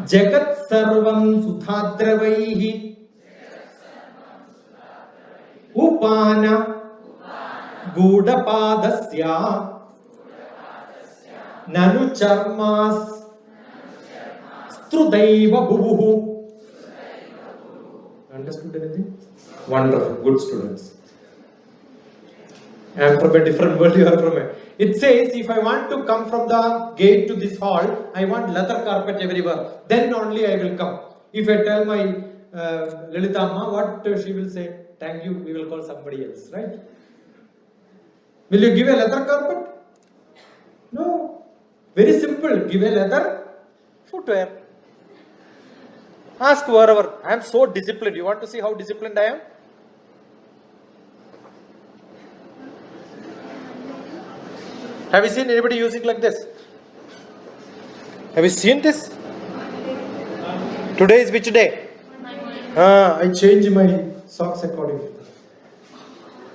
Jagat sarvam sudhadravaihi. Upana gudapadasya. Nanu charmas strudaiva bhuvu. Understood anything? Wonderful, good students. I am from a different world, you are from a. It says, if I want to come from the gate to this hall, I want leather carpet everywhere. Then only I will come. If I tell my Lalita Amma, what she will say? Thank you, we will call somebody else, right? Will you give a leather carpet? No. Very simple. Give a leather footwear. Ask wherever. I am so disciplined. You want to see how disciplined I am? Have you seen anybody using like this? Have you seen this? Today is which day? I change my socks accordingly.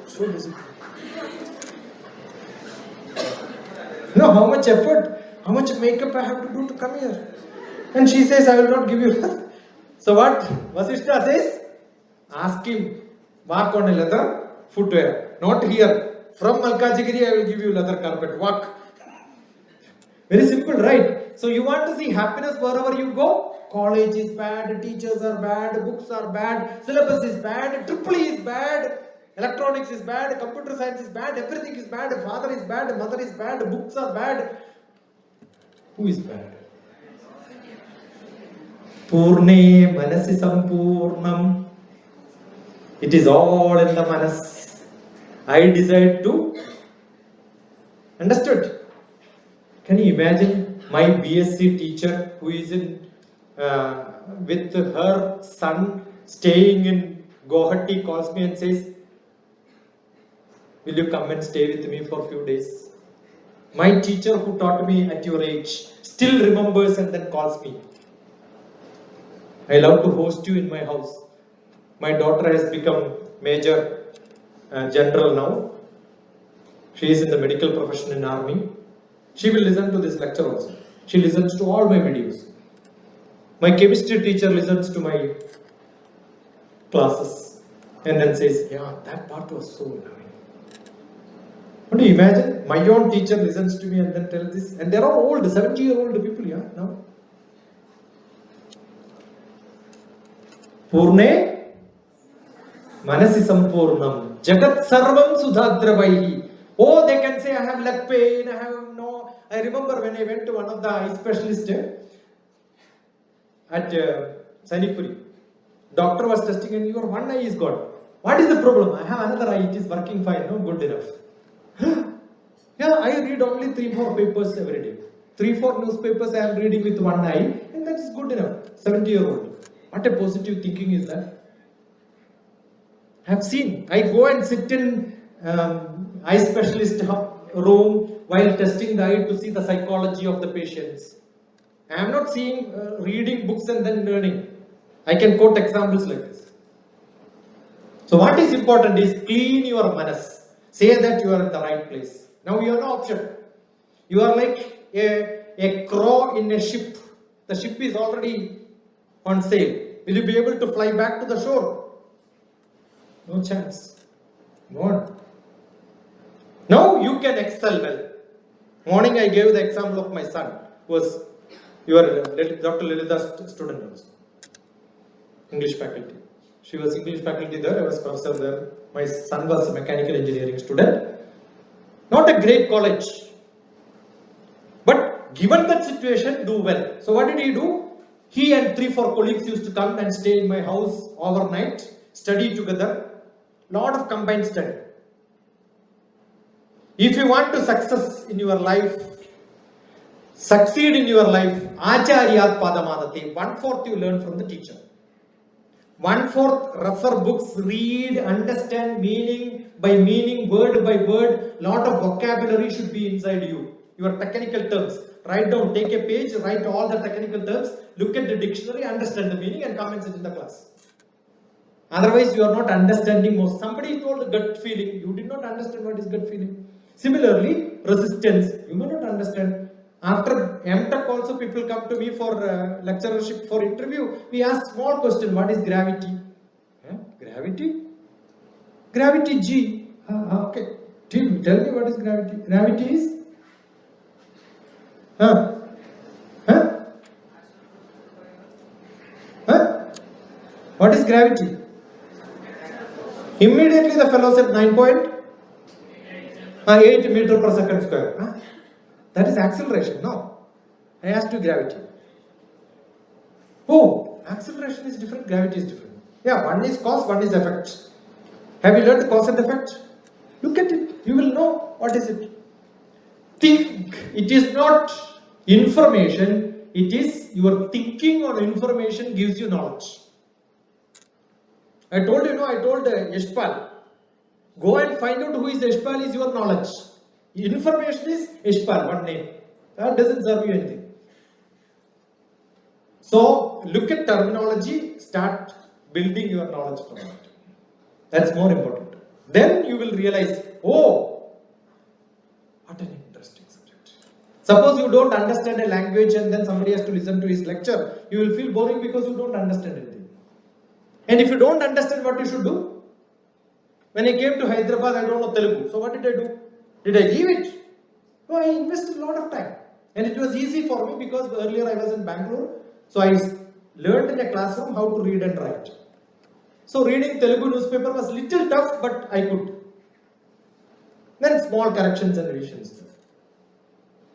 So disciplined. No, how much effort, how much makeup I have to do to come here? And she says, I will not give you. So what Vasishta says? Ask him, walk on a leather footwear. Not here. From Malkajgiri, I will give you leather carpet. Walk. Very simple, right? So you want to see happiness wherever you go? College is bad, teachers are bad, books are bad, syllabus is bad, triple is bad, electronics is bad, computer science is bad, everything is bad, father is bad, mother is bad, books are bad. Who is bad? Purne manasi sampurnam. It is all in the manas. I decide to. Understood? Can you imagine my BSc teacher who is with her son staying in Guwahati calls me and says, will you come and stay with me for a few days? My teacher who taught me at your age still remembers and then calls me. I love to host you in my house. My daughter has become major general now. She is in the medical profession in army. She will listen to this lecture also. She listens to all my videos. My chemistry teacher listens to my classes and then says, yeah, that part was so annoying. What do you imagine? My own teacher listens to me and then tells this. And they are all old, 70-year-old people, yeah, now. Purne manasi sampurnam jagat sarvam sudhadravaihi. Oh, they can say I have leg pain, I remember when I went to one of the eye specialists at Sanikpuri. Doctor was testing and your one eye is gone. What is the problem? I have another eye, it is working fine, good enough. Yeah, I read only 3-4 papers every day. 3-4 newspapers I am reading with one eye and that is good enough. 70-year-old. What a positive thinking is that? I have seen. I go and sit in eye specialist room while testing the eye to see the psychology of the patients. I am not seeing reading books and then learning. I can quote examples like this. So what is important is clean your manas. Say that you are at the right place. Now you have no option. You are like a crow in a ship. The ship is already on sail. Will you be able to fly back to the shore? No chance. Go on. Now you can excel well. Morning I gave the example of my son, who was your Dr. Lilitha's student also. English faculty. She was English faculty there, I was professor there. My son was a mechanical engineering student. Not a great college. But given that situation, do well. So what did he do? He and 3-4 colleagues used to come and stay in my house overnight, study together. Lot of combined study. If you want to succeed in your life, Acharyat Padamadate, 1/4 you learn from the teacher. 1/4 refer books, read, understand meaning by meaning, word by word. Lot of vocabulary should be inside you. Your technical terms. Write down, take a page, write all the technical terms, look at the dictionary, understand the meaning and come and sit in the class. Otherwise, you are not understanding most. Somebody told gut feeling, you did not understand what is gut feeling. Similarly, resistance, you may not understand. After MTech also people come to me for lecturership, for interview. We ask small question, what is gravity? Gravity? Gravity G. Okay. Tell me what is gravity. Gravity is? What is gravity? Immediately the fellow said 9.8 meter per second square. That is acceleration. No. I asked you gravity. Oh, acceleration is different, gravity is different. Yeah, one is cause, one is effect. Have you learned the cause and effect? Look at it. You will know what is it. Think. It is not information. It is your thinking on information gives you knowledge. I told Yashpal, go and find out who is Yashpal is your knowledge. Information is Yashpal, one name. That doesn't serve you anything. So, look at terminology, start building your knowledge from it. That's more important. Then you will realize, oh, what an interesting subject. Suppose you don't understand a language and then somebody has to listen to his lecture, you will feel boring because you don't understand anything. And if you don't understand what you should do, when I came to Hyderabad, I don't know Telugu. So what did I do? Did I leave it? No, I invested a lot of time. And it was easy for me because earlier I was in Bangalore. So I learned in a classroom how to read and write. So reading Telugu newspaper was little tough, but I could. Then small corrections and revisions.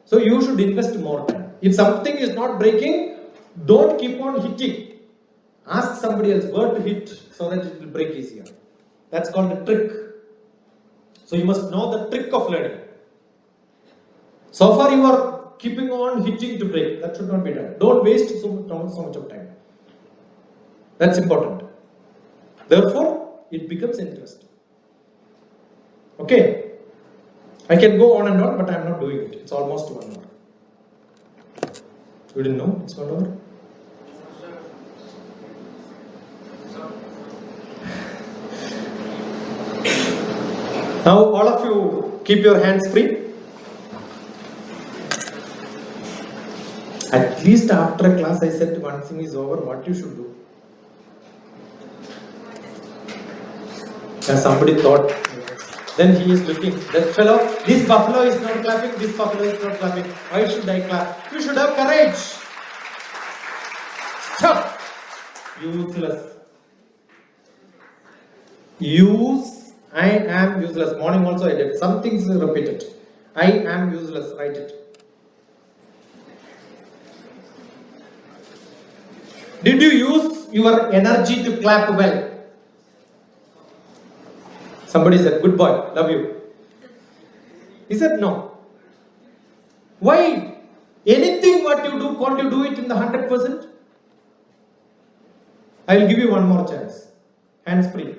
So you should invest more time. If something is not breaking, Don't keep on hitting. Ask somebody else where to hit so that it will break easier. That's called a trick. So you must know the trick of learning. So far you are keeping on hitting to break. That should not be done. Don't waste so much of time. That's important. Therefore, it becomes interesting. Okay. I can go on and on, but I am not doing it. It's almost 1 hour. You didn't know it's 1 hour? Now all of you keep your hands free. At least after a class I said one thing is over, what you should do. And somebody thought, then he is looking, that fellow, this buffalo is not clapping, this buffalo is not clapping. Why should I clap? You should have courage. Stop. Useless. I am useless. Morning also I did. Some things repeated. I am useless. Write it. Did you use your energy to clap well? Somebody said, good boy, love you. He said, no. Why? Anything what you do, can't you do it in the 100%? I will give you one more chance. Hands free.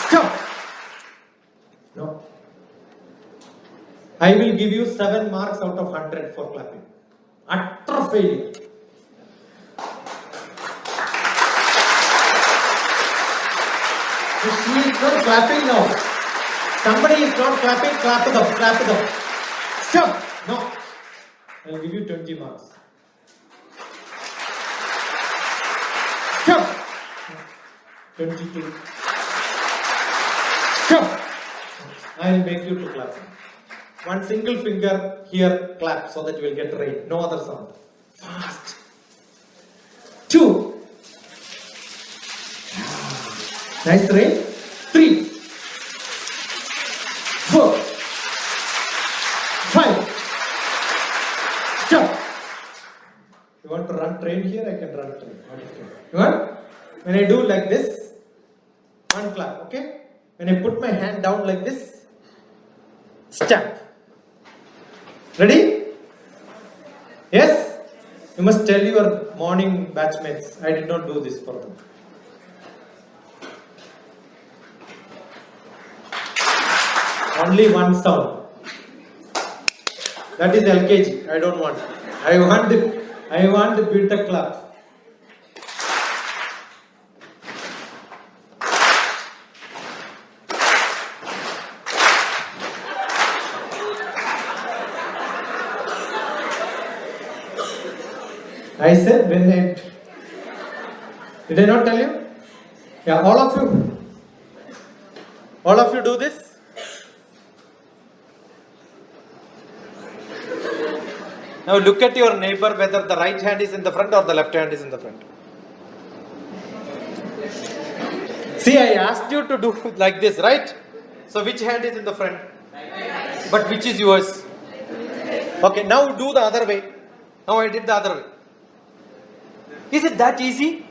Stop. No. I will give you 7 marks out of 100 for clapping. Utter failure. She is not clapping now. Somebody is not clapping, clap it up, clap it up. Stop. No. I will give you 20 marks. Stop. 22. Stop. I will make you to clap. One single finger here, clap so that you will get rain. No other sound. Fast. 2. Nice rain. 3. 4. 5. Stop. You want to run train here? I can run train. You want? When I do like this, one clap, okay? When I put my hand down like this, stamp. Ready? Yes? You must tell your morning batchmates, I did not do this for them. Only one sound. That is LKG. I don't want. I want the beat clap. I said when it. Did I not tell you? Yeah, all of you. All of you do this. Now look at your neighbor whether the right hand is in the front or the left hand is in the front. See, I asked you to do like this, right? So which hand is in the front? But which is yours? Okay, now do the other way. Now I did the other way. Is it that easy?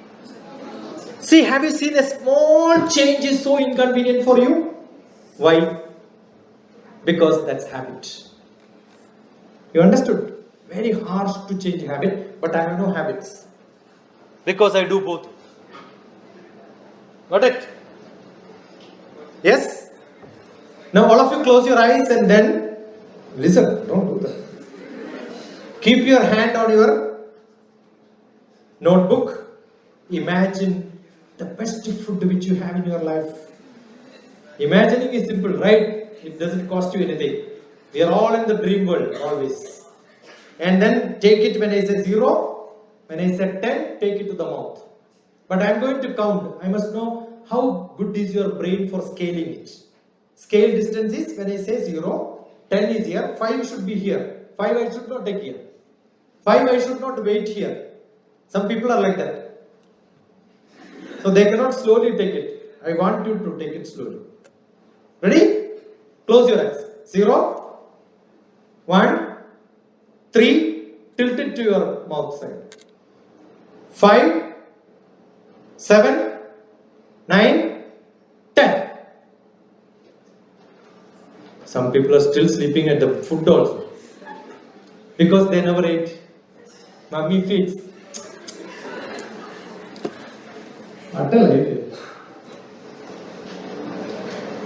See, have you seen a small change is so inconvenient for you? Why? Because that's habit. You understood? Very harsh to change habit, but I have no habits. Because I do both. Got it? Yes? Now all of you close your eyes and then listen. Don't do that. Keep your hand on your notebook. Imagine the best food which you have in your life. Imagining is simple, right? It doesn't cost you anything. We are all in the dream world, always. And then take it when I say 0. When I say 10, take it to the mouth. But I am going to count. I must know how good is your brain for scaling it. Scale distance is when I say 0, 10 is here, 5 should be here. 5 I should not take here. 5 I should not wait here. Some people are like that. So they cannot slowly take it. I want you to take it slowly. Ready? Close your eyes. 0, 1, 3, tilt it to your mouth side. 5, 7, 9, 10. Some people are still sleeping at the food also because they never ate. Mummy feeds. What a life.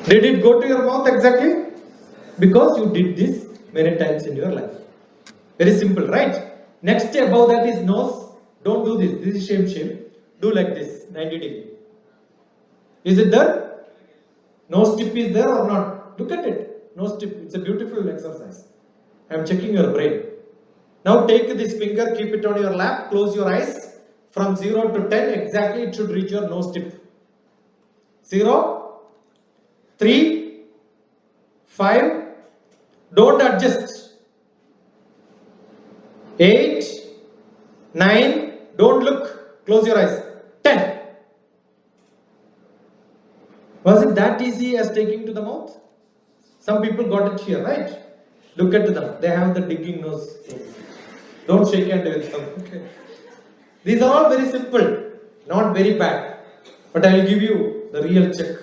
Did it go to your mouth exactly? Because you did this many times in your life. Very simple, right? Next above that is nose. Don't do this. This is shame. Do like this, 90 degree. Is it there? Nose tip is there or not? Look at it. Nose tip. It's a beautiful exercise. I am checking your brain. Now take this finger, keep it on your lap, close your eyes. From 0 to 10, exactly it should reach your nose tip. 0, 3, 5, don't adjust. 8, 9, don't look, close your eyes. 10. Was it that easy as taking to the mouth? Some people got it here, right? Look at them, they have the digging nose. Don't shake hand with them. Okay. These are all very simple, not very bad. But I will give you the real check.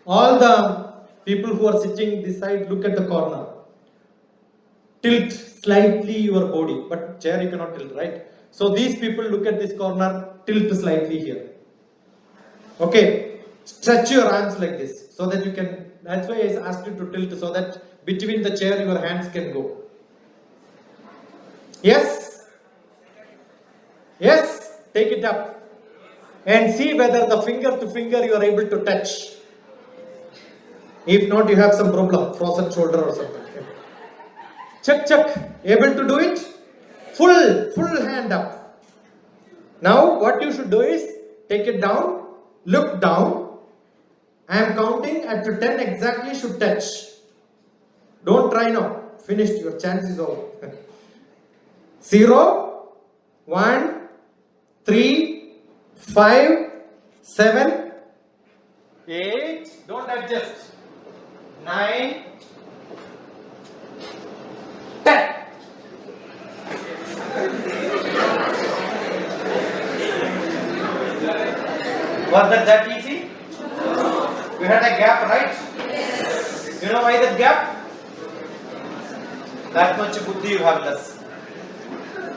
All the people who are sitting this side, look at the corner. Tilt slightly your body, but chair you cannot tilt, right? So these people look at this corner, tilt slightly here. Okay, stretch your arms like this so that you can, that's why I asked you to tilt so that between the chair your hands can go. Yes? Yes? Take it up and see whether the finger to finger you are able to touch. If not, you have some problem, frozen shoulder or something. Check. Able to do it? Full hand up. Now what you should do is take it down, look down. I am counting at 10 exactly should touch. Don't try now. Finished. Your chance is over. 0, 1, 3, 5, 7, 8. Don't adjust. 9, 10. Was that easy? We had a gap, right? Yes. You know why that gap? That much buddhi you have less.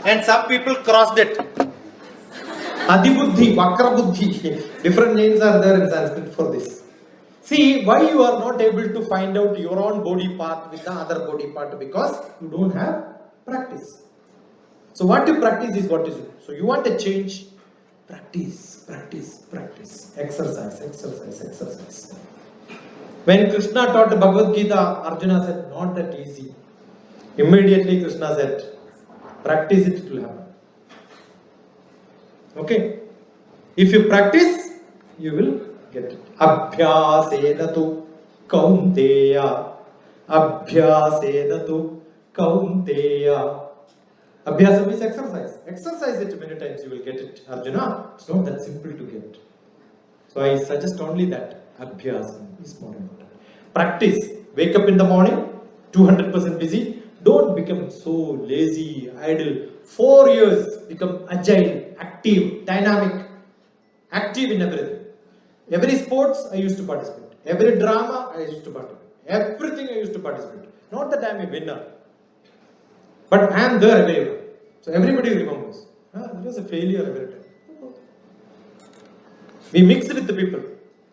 And some people crossed it. Adibuddhi, Vakra Buddhi. Different names are there in Sanskrit for this. See why you are not able to find out your own body part with the other body part, because you don't have practice. So what you practice is what you do. So you want a change, practice. Exercise. When Krishna taught Bhagavad Gita, Arjuna said, not that easy. Immediately Krishna said, practice it, it will happen. Okay? If you practice, you will get it. Abhyasena tu kaunteya. Abhyasena tu kaunteya. Abhyasa means exercise. Exercise it many times, you will get it. Arjuna, it's not that simple to get. So I suggest only that. Abhyasa is more important. Practice. Wake up in the morning, 200% busy. Don't become so lazy, idle. 4 years, become agile, active, dynamic, active in everything. Every sports I used to participate. Every drama I used to participate. Everything I used to participate. Not that I am a winner, but I am there everywhere. So everybody remembers. There was a failure every time. We mix with the people.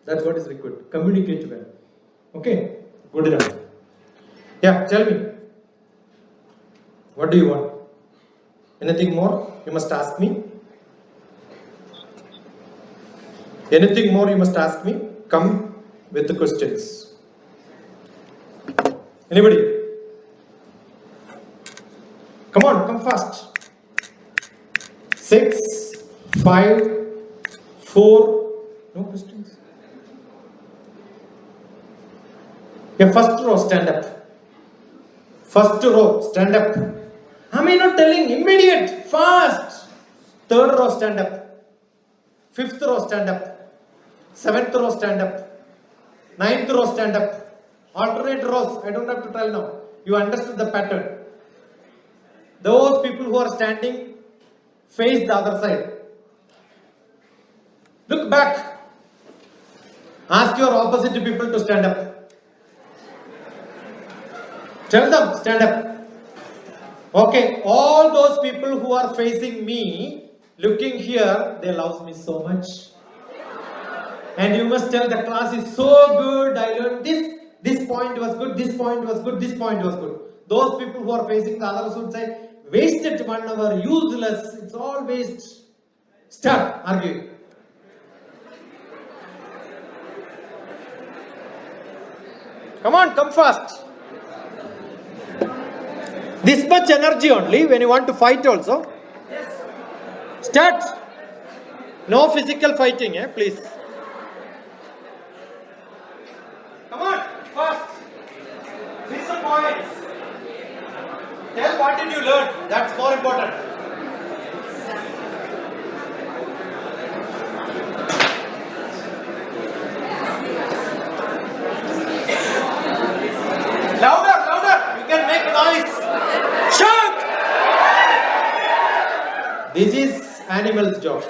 That's what is required. Communicate well. Okay? Good enough. Yeah, tell me. What do you want? Anything more? You must ask me. Anything more you must ask me? Come with the questions. Anybody? Come on, come fast. 6, 5, 4. No questions? Yeah, first row, stand up. First row, stand up. Am I not telling? Immediate, fast. Third row, stand up. Fifth row, stand up. Seventh row, stand up. Ninth row, stand up. Alternate rows, I don't have to tell now. You understood the pattern. Those people who are standing, face the other side. Look back. Ask your opposite people to stand up. Tell them, stand up. Okay, all those people who are facing me, looking here, they love me so much. And you must tell the class is so good, I learned this point was good, this point was good, this point was good. Those people who are facing the others would say, wasted 1 hour, useless, it's all waste. Start arguing. Come on, come fast. This much energy only when you want to fight also. Start. No physical fighting, please. Come on, fast. Fix some points. Tell what did you learn. That's more important. Louder, louder. You can make noise. Shout. This is animal's job.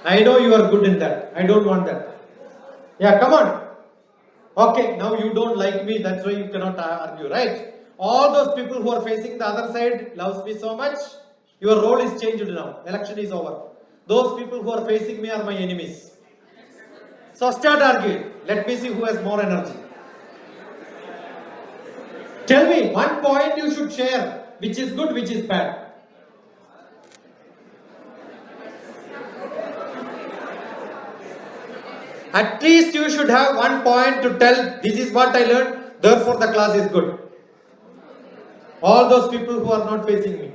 I know you are good in that. I don't want that. Yeah, come on. Okay, now you don't like me. That's why you cannot argue, right? All those people who are facing the other side loves me so much. Your role is changed now. Election is over. Those people who are facing me are my enemies. So start arguing. Let me see who has more energy. Tell me one point you should share, which is good, which is bad. At least you should have one point to tell, this is what I learned, therefore the class is good. All those people who are not facing me.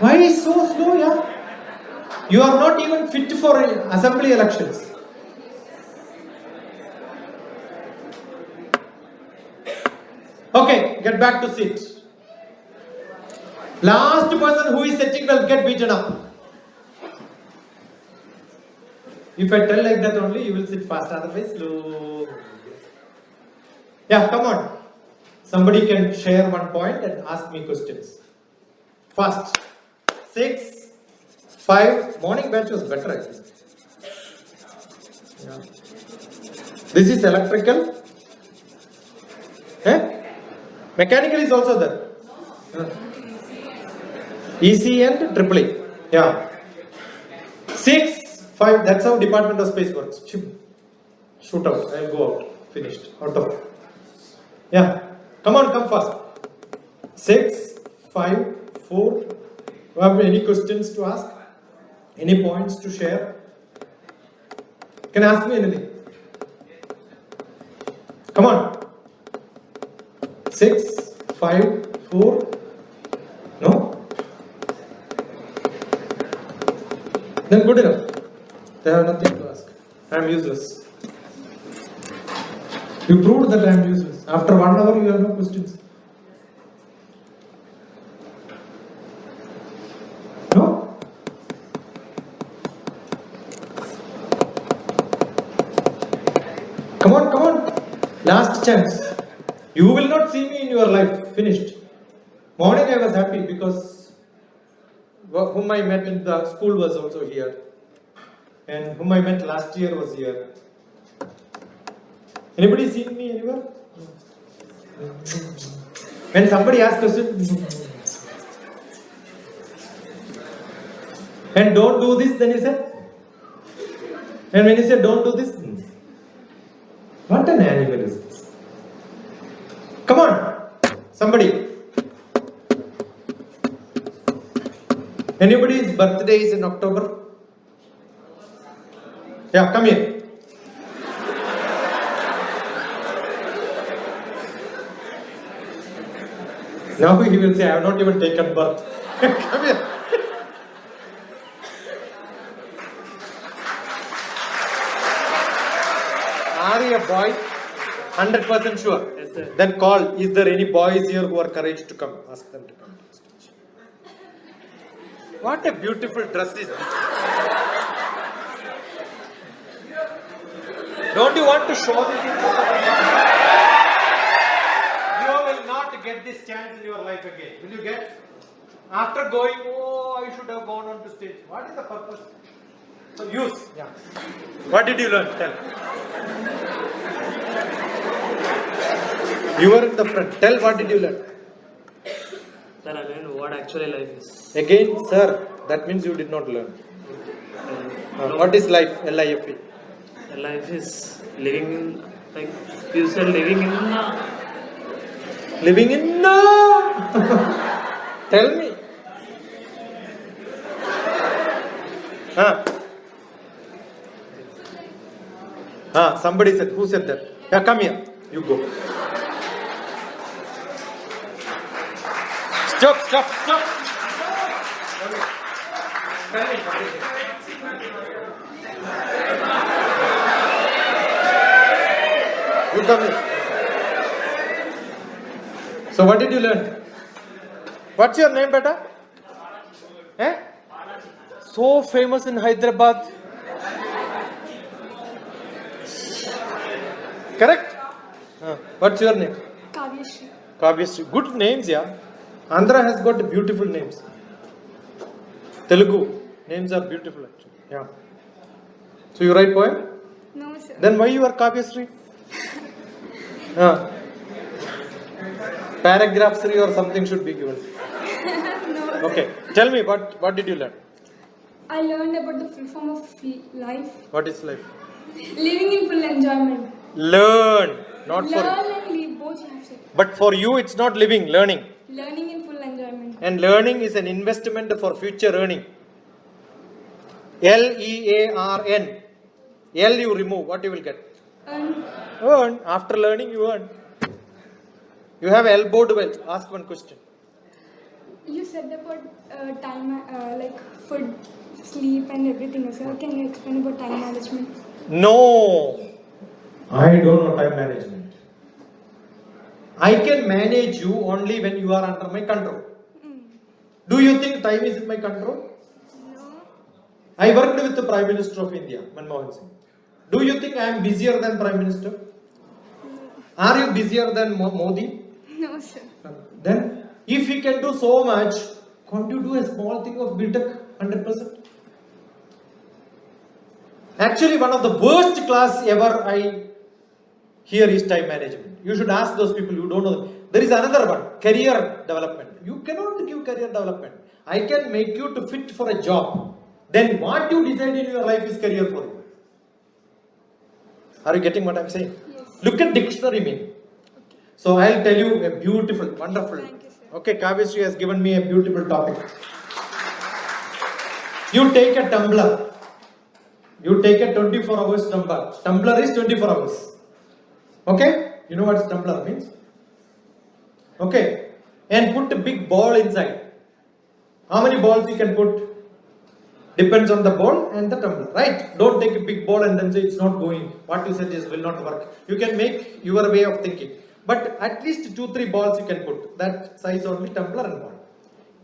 Why is so slow, yeah? You are not even fit for assembly elections. Okay, get back to seat. Last person who is sitting will get beaten up. If I tell like that only, you will sit fast, otherwise slow. Yeah, come on. Somebody can share one point and ask me questions. Fast. 6, 5. Morning batch was better, I think. Yeah. This is electrical. Mechanical is also there. EC and EE. Yeah. 6, 5. That's how Department of Space works. Shoot out. I'll go out. Finished. Out of. Yeah. Come on, come fast. 6, 5, 4. You have any questions to ask? Any points to share? Can ask me anything. Come on. 6, 5, 4. No? Then good enough. They have nothing to ask. I am useless. You proved that I am useless. After 1 hour, you have no questions. No? Come on, come on. Last chance. You will not see me in your life. Finished. Morning I was happy because whom I met in the school was also here. And whom I met last year was here. Anybody seen me anywhere? When somebody asks questions, and don't do this, then he said. And when he said don't do this, what an animal is this? Come on, somebody. Anybody's birthday is in October? Yeah, come here. Now he will say, I have not even taken birth. Come here. Are you a boy? 100% sure. Yes, sir. Then call. Is there any boys here who are courage to come? Ask them to come. What a beautiful dress is this? Don't you want to show this? You will not get this chance in your life again. Will you get? After going, oh, I should have gone on to stage. What is the purpose? So use. Yeah. What did you learn? Tell. You were in the front. Tell, what did you learn? Sir, I learned what actually life is. Again, sir, that means you did not learn. What is life? L-I-F-E. Life is living in, like you said, living in. Living in Tell me. Somebody said. Who said that? Yeah, come here. You go. Stop. Tell me. You come here. So what did you learn? What's your name, beta? So famous in Hyderabad. Correct? What's your name? Kavyashree. Good names, yeah. Andhra has got beautiful names. Telugu names are beautiful actually. Yeah. So you write poem? No, sir. Then why you are Kavyashree? Paragraph 3 or something should be given. No. Okay. Tell me what did you learn? I learned about the full form of life. What is life? Living in full enjoyment. Learn, not for. Learn and live, both you have said. But for you, it's not living, learning. Learning in full enjoyment. And learning is an investment for future earning. L-E-A-R-N. L you remove, what you will get? Earn. After learning, you earn. You have elbowed well. Ask one question. You said about time, like food, sleep, and everything. Sir, can you explain about time management? No. I don't know time management. I can manage you only when you are under my control. Do you think time is in my control? No. I worked with the Prime Minister of India, Manmohan Singh. Do you think I am busier than Prime Minister? Are you busier than Modi? No, sir. Then, if he can do so much, can't you do a small thing of BTech 100%? Actually, one of the worst class ever I hear is time management. You should ask those people, you don't know. There is another one, career development. You cannot give career development. I can make you to fit for a job. Then what you decide in your life is career for you. Are you getting what I am saying? Yes. Look at dictionary meaning. So I'll tell you a beautiful, wonderful. Thank you, sir. Okay, Kavyashree has given me a beautiful topic. You take a tumbler. You take a 24 hours tumbler. Tumbler is 24 hours. Okay? You know what tumbler means? Okay. And put a big ball inside. How many balls you can put? Depends on the ball and the tumbler, right? Don't take a big ball and then say it's not going. What you said is will not work. You can make your way of thinking. But at least 2-3 balls you can put. That size only tumbler and ball.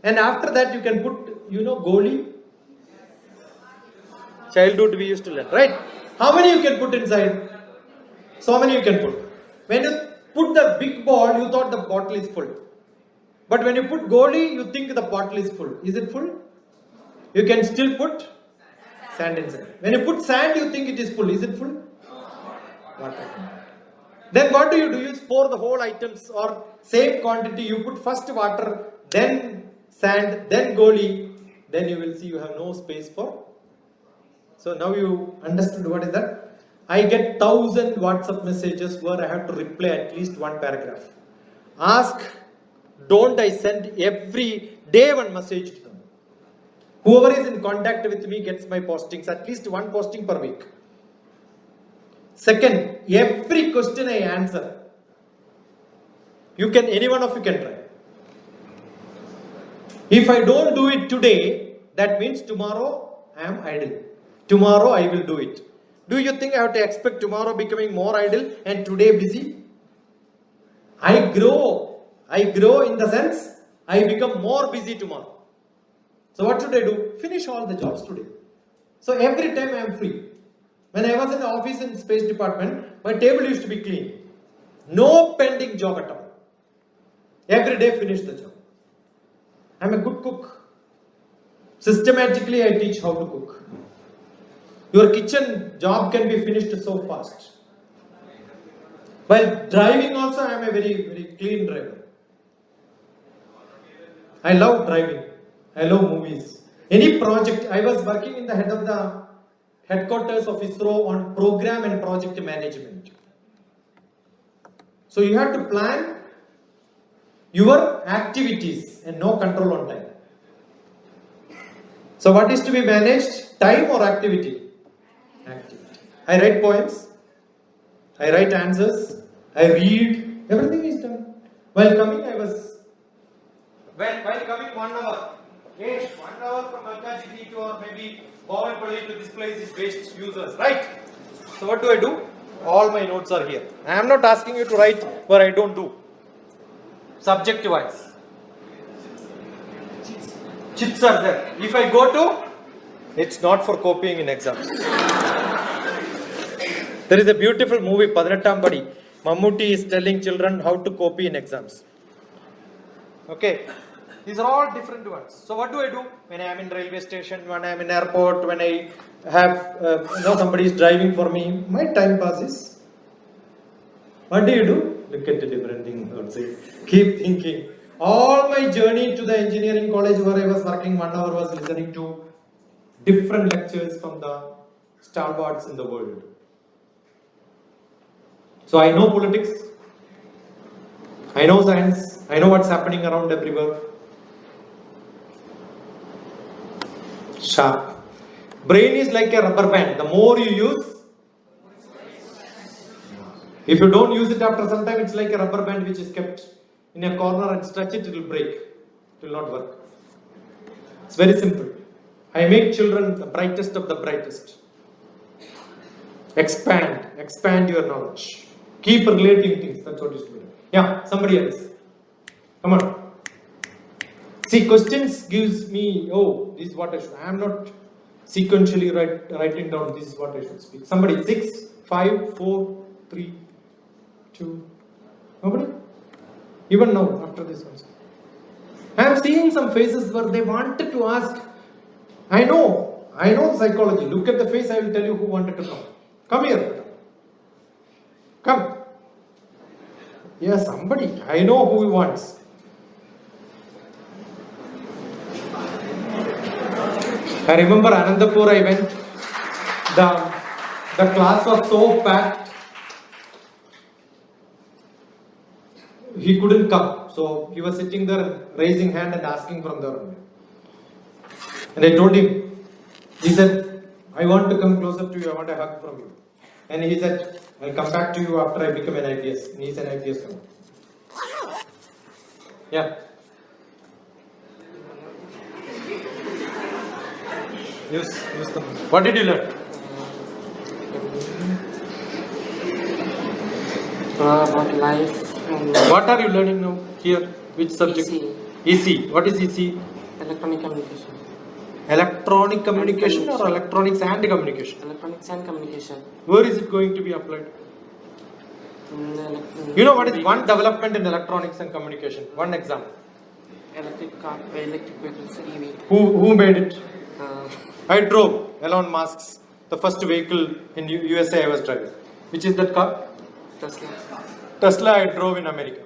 And after that you can put, goalie. Childhood we used to learn, right? How many you can put inside? So many you can put. When you put the big ball, you thought the bottle is full. But when you put goalie, you think the bottle is full. Is it full? You can still put sand inside. When you put sand, you think it is full. Is it full? Water. Then what do? You pour the whole items or same quantity. You put first water, then sand, then goalie. Then you will see you have no space for. So now you understood what is that? I get 1,000 WhatsApp messages where I have to reply at least one paragraph. Ask, don't I send every day one message to them? Whoever is in contact with me gets my postings, at least one posting per week. Second, every question I answer. Any one of you can try. If I don't do it today, that means tomorrow I am idle. Tomorrow I will do it. Do you think I have to expect tomorrow becoming more idle and today busy? I grow in the sense I become more busy tomorrow. So what should I do? Finish all the jobs today. So every time I am free. When I was in the office in space department, my table used to be clean. No pending job at all. Every day finish the job. I'm a good cook. Systematically I teach how to cook. Your kitchen job can be finished so fast. While driving also I am a very clean driver. I love driving. I love movies. Any project, I was working in the head of the headquarters of ISRO on program and project management. So you have to plan your activities and no control on time. So what is to be managed? Time or activity? Activity. I write poems. I write answers. I read. Everything is done. While coming 1 hour. Yes, 1 hour from VJIT to or maybe Bowenpalli to this place is waste users, right? So what do? All my notes are here. I am not asking you to write where I don't do. Subject wise. Chits are there. If I go to, it's not for copying in exams. There is a beautiful movie, Padanattam Padi. Mammootty is telling children how to copy in exams. Okay. These are all different ones. So what do? When I am in railway station, when I am in airport, when I have, somebody is driving for me, my time passes. What do? Look at the different things outside. Keep thinking. All my journey to the engineering college where I was working 1 hour was listening to different lectures from the stalwarts in the world. So I know politics. I know science. I know what's happening around everywhere. Sharp. Brain is like a rubber band. The more you use, if you don't use it after some time, it's like a rubber band which is kept in a corner and stretch it, it will break. It will not work. It's very simple. I make children the brightest of the brightest. Expand your knowledge. Keep relating things. That's what is to be done. Yeah, somebody else. Come on. See, questions gives me, this is what I should. I am not sequentially writing down this is what I should speak. Somebody, 6, 5, 4, 3, 2. Nobody? Even now, after this also. I am seeing some faces where they wanted to ask. I know psychology. Look at the face, I will tell you who wanted to come. Come here. Come. Yes, somebody. I know who he wants. I remember Anandapur, I went, the class was so packed, he couldn't come. So he was sitting there, raising hand and asking from the room. And I told him, he said, I want to come closer to you, I want a hug from you. And he said, I'll come back to you after I become an IPS. And he's an IPS now. Yeah. Use them. What did you learn? About life and What are you learning now here? Which subject? EC. What is EC? electronic communication. Electronic communication or electronics and communication? Electronics and communication. Where is it going to be applied? You know what is one development in electronics and communication? One example. Electric car, electric vehicles, EV. Who made it? Uh, I drove Elon Musk's the first vehicle in USA I was driving. Which is that car? Tesla. Tesla I drove in America.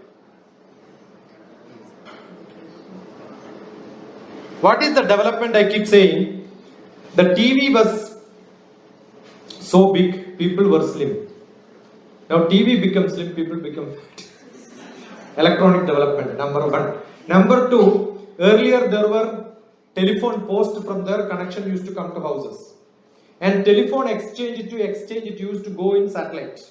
What is the development I keep saying? The TV was so big, people were slim. Now TV becomes slim, people become fat. Electronic development, number one. Number two, earlier there were telephone posts from their connection used to come to houses. And telephone exchange to exchange, it used to go in satellite.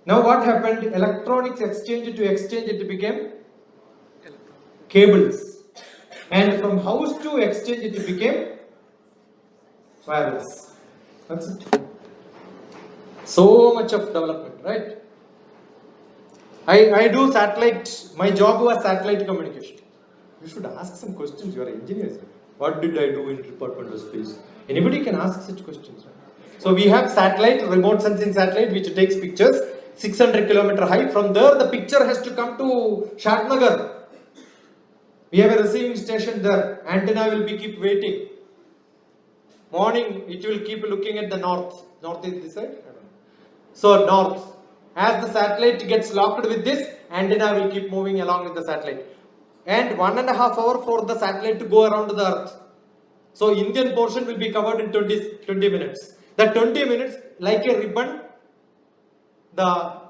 Now what happened? Electronics exchange to exchange, it became cables. And from house to exchange, it became wireless. That's it. So much of development, right? I do satellite, my job was satellite communication. You should ask some questions, you are engineers. What did I do in Department of Space? Anybody can ask such questions, right? So we have satellite, remote sensing satellite which takes pictures 600 kilometer high. From there the picture has to come to Shatnagar. We have a receiving station there. Antenna will be keep waiting. Morning it will keep looking at the north. North is this side? I don't know. So north. As the satellite gets locked with this, antenna will keep moving along with the satellite. And 1.5 hours for the satellite to go around the earth. So Indian portion will be covered in 20 minutes. That 20 minutes, like a ribbon, the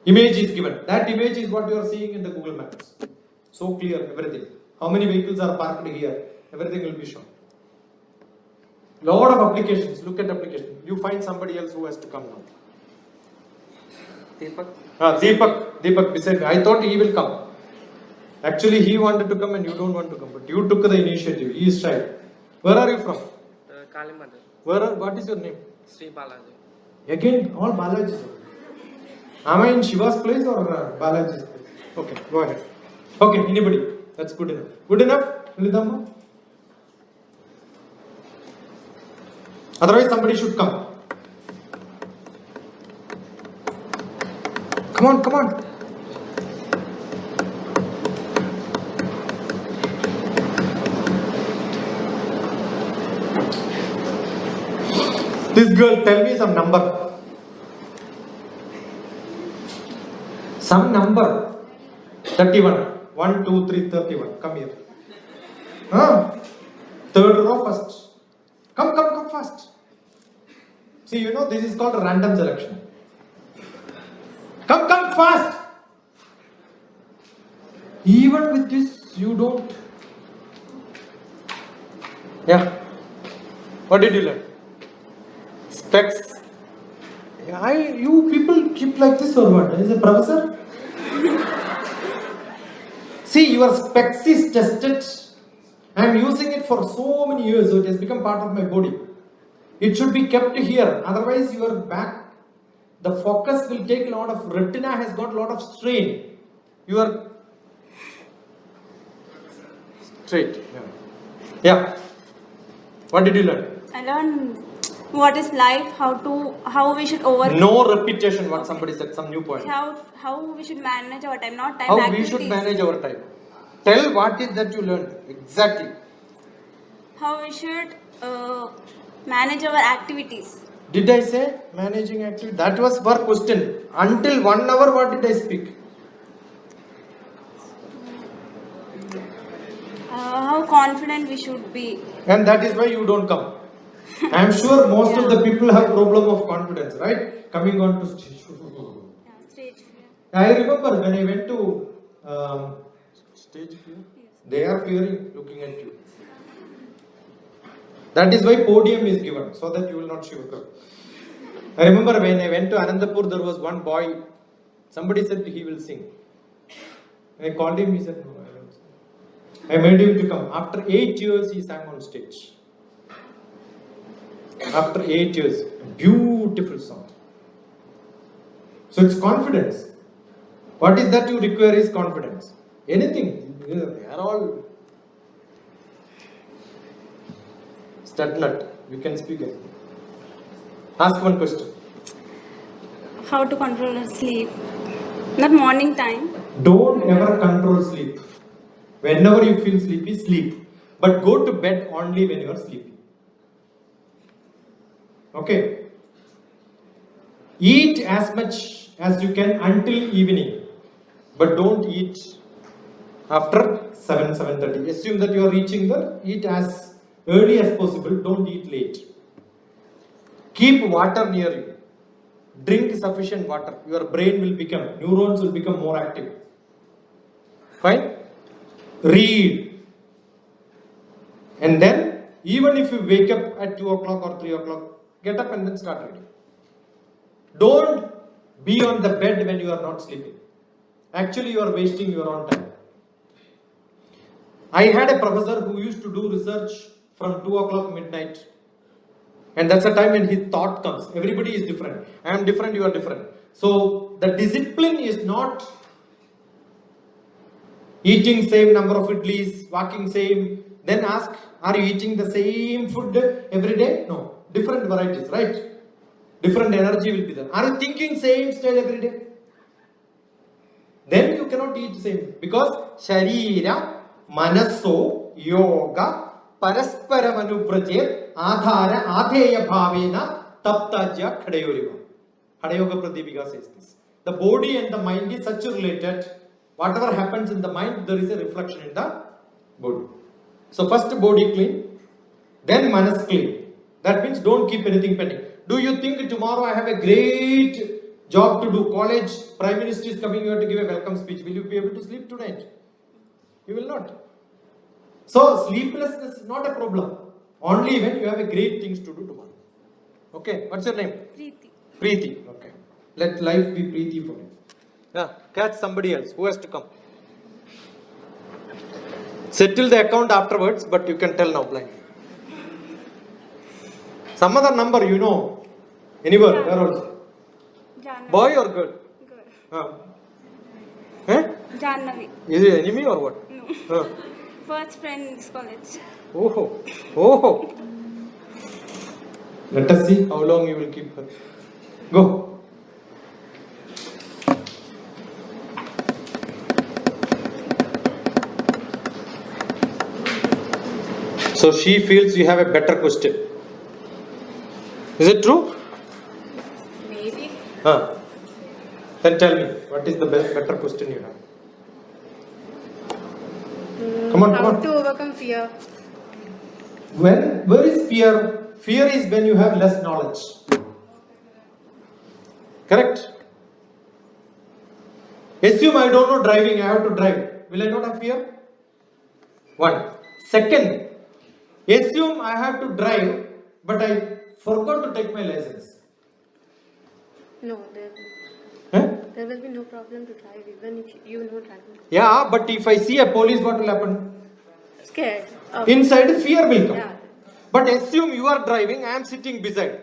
image is given. That image is what you are seeing in the Google Maps. So clear, everything. How many vehicles are parked here? Everything will be shown. Lot of applications. Look at application. You find somebody else who has to come now. Deepak beside me. I thought he will come. Actually, he wanted to come and you don't want to come. But you took the initiative. He is shy. Where are you from? Kalimadar. What is your name? Sri Balaji. Again, all Balaji's. Am I in Shiva's place or Balaji's place? Okay, go ahead. Okay, anybody? That's good enough. Good enough, Lidamma? Otherwise, somebody should come. Come on. This girl, tell me some number. Some number. 31. 1, 2, 3, 31. Come here. Third row first. Come first. See, you know, this is called random selection. Come fast. Even with this, you don't. Yeah. What did you learn? Specs. You people keep like this or what? Is a professor? See, your specs is tested. I am using it for so many years, so it has become part of my body. It should be kept here, otherwise your back, the focus will take a lot of, retina has got a lot of strain. You are straight. Yeah. What did you learn? I learned what is life, how we should overcome. No repetition, what somebody said, some new point. How we should manage our time, not time How activities. we should manage our time. Tell what is that you learned, exactly. How we should manage our activities. Did I say managing activity? That was for question. Until 1 hour, what did I speak? How confident we should be. And that is why you don't come. I am sure most of the people have problem of confidence, right? Coming on to stage. Stage fear. I remember when I went to stage fear. They are fearing looking at you. That is why podium is given, so that you will not shiver. I remember when I went to Anandapur, there was one boy. Somebody said he will sing. I called him, he said, no, I don't sing. I made him to come. After 8 years, he sang on stage. After 8 years, a beautiful song. So it's confidence. What is that you require is confidence. Anything. They are all stud nut. You can speak it. Ask one question. How to control our sleep. Not morning time. Don't ever control sleep. Whenever you feel sleepy, sleep. But go to bed only when you are sleepy. Okay. Eat as much as you can until evening. But don't eat after 7:30. Assume that you are reaching there. Eat as early as possible. Don't eat late. Keep water near you. Drink sufficient water. Your brain will become, neurons will become more active. Fine? Read. And then, even if you wake up at 2 o'clock or 3 o'clock, get up and then start reading. Don't be on the bed when you are not sleeping. Actually, you are wasting your own time. I had a professor who used to do research from 2 o'clock midnight. And that's the time when his thought comes. Everybody is different. I am different, you are different. So, the discipline is not eating same number of idlis, walking same. Then ask, are you eating the same food every day? No. different varieties, right? Different energy will be there. Are you thinking same style every day? Then you cannot eat same. Because Sharira, Manaso, Yoga, Paraspara Manuprache, Adhara, Adheya Bhavena, Taptaja, Khadayoriva. Hadayoga Pradipika says this. The body and the mind is such related. Whatever happens in the mind, there is a reflection in the body. So first body clean, then manas clean. That means don't keep anything pending. Do you think tomorrow I have a great job to do? College, Prime Minister is coming here to give a welcome speech. Will you be able to sleep tonight? You will not. So sleeplessness is not a problem. Only when you have a great things to do tomorrow. Okay, what's your name? Preeti. Preeti. Okay. Let life be Preeti for you. Yeah, catch somebody else. Who has to come? Settle the account afterwards, but you can tell now blind. Some other number you know. Anywhere, where also? Jannavi. Boy or girl? Girl. Jannavi. Is it enemy or what? No. First friend in this college. Oh. Let us see how long you will keep her. Go. So she feels you have a better question. Is it true? Maybe. Then tell me, what is the better question you have? Come on. How to overcome fear. Where is fear? Fear is when you have less knowledge. Correct? Assume I don't know driving, I have to drive. Will I not have fear? One. Second, assume I have to drive, but I forgot to take my license. No, there will be no problem to drive even if you know driving. Yeah, but if I see a police, what will happen? Scared. Inside, fear will come. Yeah. But assume you are driving, I am sitting beside.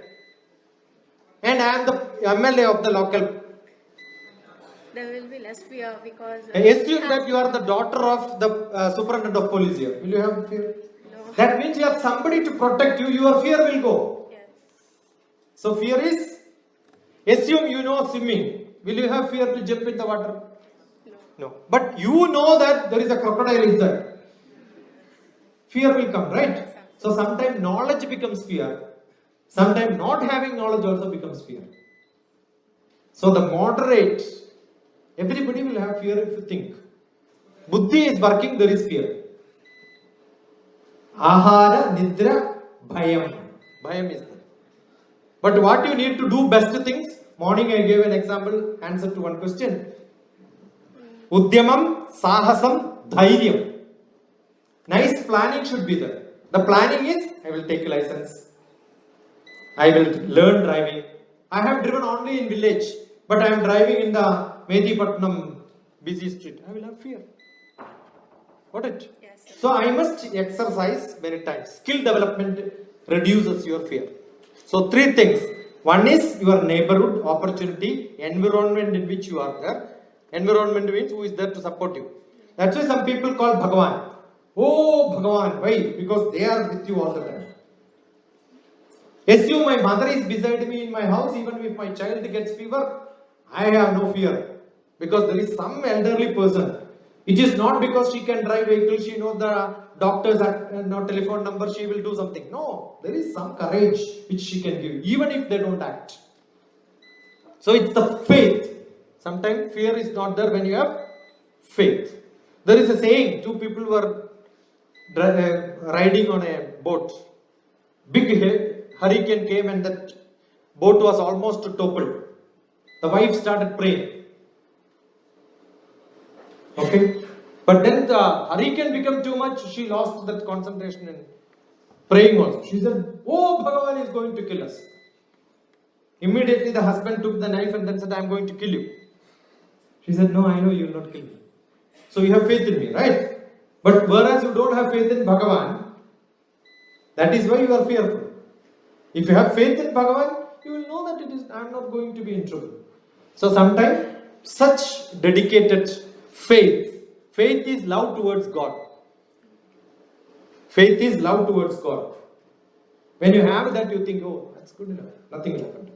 And I am the MLA of the local. There will be less fear because. Assume that you are the daughter of the superintendent of police here. Will you have fear? No. That means you have somebody to protect you, your fear will go. Yes. So fear is, assume you know swimming. Will you have fear to jump in the water? No. But you know that there is a crocodile inside. Fear will come, right? So sometimes knowledge becomes fear. Sometimes not having knowledge also becomes fear. So the moderate, everybody will have fear if you think. Buddhi is working, there is fear. Ahara, Nidra, Bhayam. Bhayam is there. But what you need to do best things, morning I gave an example, answer to one question. Udyamam, Sahasam, Dhairyam. Nice planning should be there. The planning is, I will take a license. I will learn driving. I have driven only in village, but I am driving in the Medipatnam busy street. I will have fear. Got it? Yes. So I must exercise many times. Skill development reduces your fear. So three things. One is your neighborhood, opportunity, environment in which you are there. Environment means who is there to support you. That's why some people call Bhagavan. Oh Bhagavan, why? Because they are with you all the time. Assume my mother is beside me in my house, even if my child gets fever, I have no fear. Because there is some elderly person. It is not because she can drive vehicle, she knows the doctor's telephone number, she will do something. No, there is some courage which she can give, even if they don't act. So it's the faith. Sometimes fear is not there when you have faith. There is a saying, two people were riding on a boat. Big hurricane came and that boat was almost toppled. The wife started praying. Okay? But then the hurricane became too much, she lost that concentration in praying also. She said, oh, Bhagavan is going to kill us. Immediately the husband took the knife and then said, I am going to kill you. She said, no, I know you will not kill me. So you have faith in me, right? But whereas you don't have faith in Bhagavan, that is why you are fearful. If you have faith in Bhagavan, you will know that I am not going to be in trouble. So sometimes such dedicated faith is love towards God. Faith is love towards God. When you have that, you think, oh, that's good enough. Nothing will happen.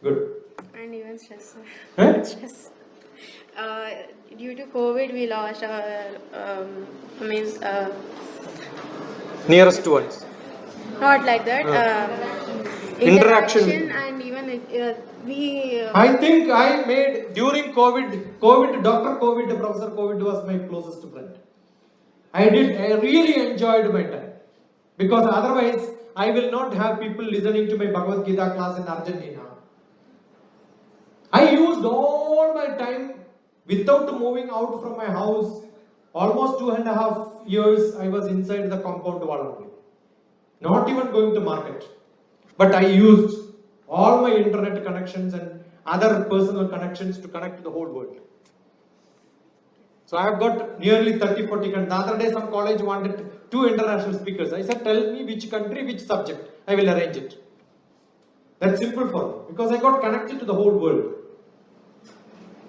Good. And even stress, sir. Huh? Stress. Due to COVID, we lost our, Nearest ones. not like that, Interaction. interaction and even we. I think I made during COVID, Dr. COVID, Professor COVID was my closest friend. I really enjoyed my time. Because otherwise, I will not have people listening to my Bhagavad Gita class in Argentina. I used all my time without moving out from my house. Almost 2.5 years I was inside the compound wall only. Not even going to market. But I used all my internet connections and other personal connections to connect to the whole world. So I have got nearly 30-40 countries. The other day some college wanted 2 international speakers. I said, tell me which country, which subject. I will arrange it. That's simple for me. Because I got connected to the whole world.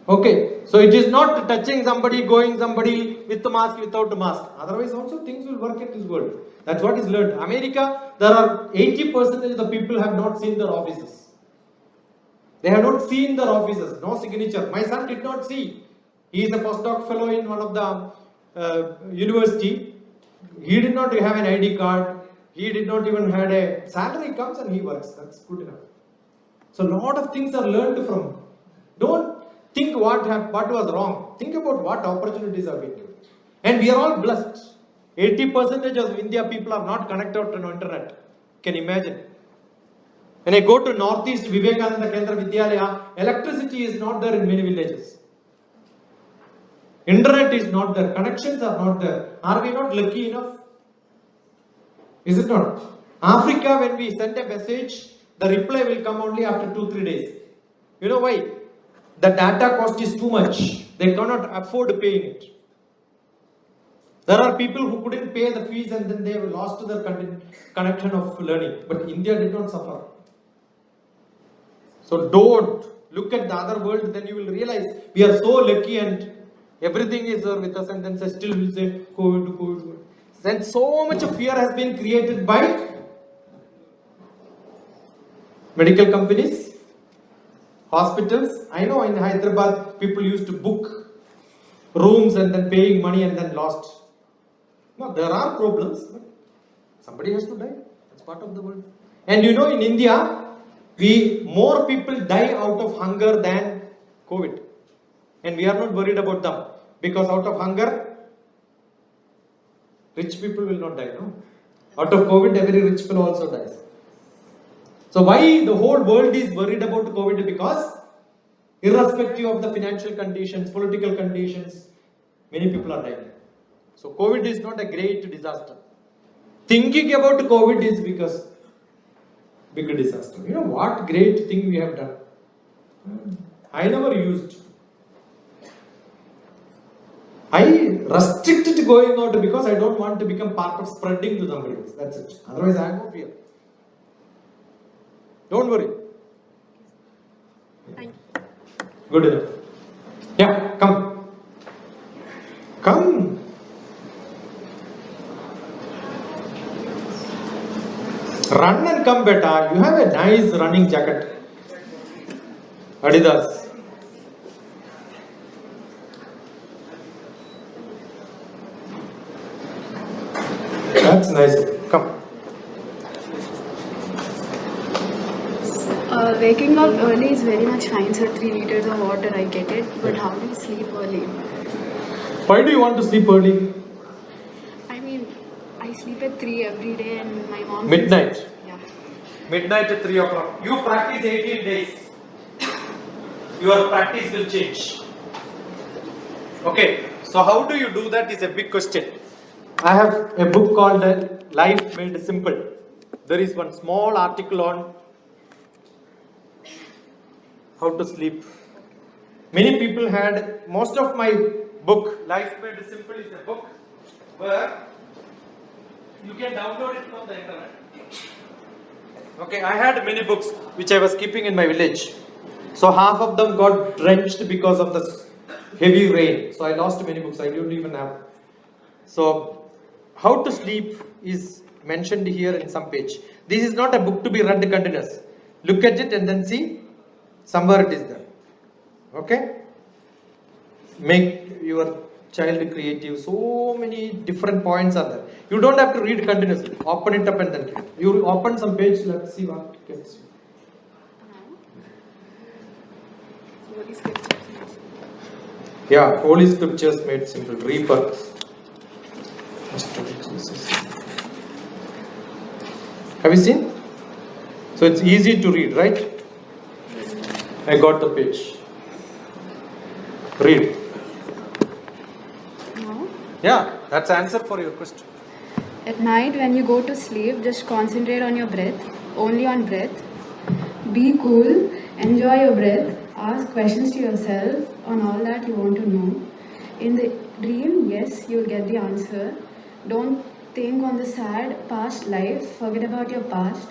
Okay. So it is not touching somebody, going somebody with the mask, without the mask. Otherwise also things will work in this world. That's what is learned. America, there are 80% of the people have not seen their offices. They have not seen their offices. No signature. My son did not see. He is a postdoc fellow in one of the university. He did not have an ID card. He did not even have a salary comes and he works. That's good enough. So a lot of things are learned from. Don't think what was wrong. Think about what opportunities are being given. And we are all blessed. 80% of India people are not connected to the internet. Can you imagine? When I go to Northeast Vivekananda Kendra Vidyalaya, electricity is not there in many villages. Internet is not there. Connections are not there. Are we not lucky enough? Is it not? Africa, when we send a message, the reply will come only after 2-3 days. You know why? The data cost is too much. They cannot afford paying it. There are people who couldn't pay the fees and then they have lost their connection of learning. But India did not suffer. So don't look at the other world, then you will realize we are so lucky and everything is there with us, and then still will say COVID. Then so much of fear has been created by medical companies, hospitals. I know in Hyderabad people used to book rooms and then paying money and then lost. No, there are problems, but somebody has to die. That's part of the world. And you know, in India, more people die out of hunger than COVID. And we are not worried about them. Because out of hunger, rich people will not die, no? Out of COVID, every rich fellow also dies. So why the whole world is worried about COVID? Because irrespective of the financial conditions, political conditions, many people are dying. So COVID is not a great disaster. Thinking about COVID is because big disaster. You know what great thing we have done? I never used. I restricted going out because I don't want to become part of spreading to somebody else. That's it. Otherwise I have no fear. Don't worry. Thank you. Good enough. Yeah, come. Come. Run and come, beta. You have a nice running jacket. Adidas. That's nice. Come. Waking up early is very much fine, sir. 3 liters of water, I get it. But how do you sleep early? Why do you want to sleep early? I mean, I sleep at 3 every day, and my mom. Midnight. Yeah. Midnight at 3 o'clock. You practice 18 days. Your practice will change. Okay. So how do you do that is a big question. I have a book called Life Made Simple. There is one small article on how to sleep. Many people had, most of my book, Life Made Simple, is a book where you can download it from the internet. Okay, I had many books which I was keeping in my village. So half of them got drenched because of the heavy rain. So I lost many books. I don't even have. So how to sleep is mentioned here in some page. This is not a book to be read continuous. Look at it and then see somewhere it is there. Okay? Make your child creative. So many different points are there. You don't have to read continuously. Open it up and then read. You open some page, let's see what gets you. Yeah, Holy Scriptures made simple. Rebirth. Have you seen? So it's easy to read, right? I got the page. Read. No. Yeah, that's the answer for your question. At night, when you go to sleep, just concentrate on your breath, only on breath. Be cool, enjoy your breath, ask questions to yourself on all that you want to know. In the dream, yes, you'll get the answer. Don't think on the sad past life, forget about your past.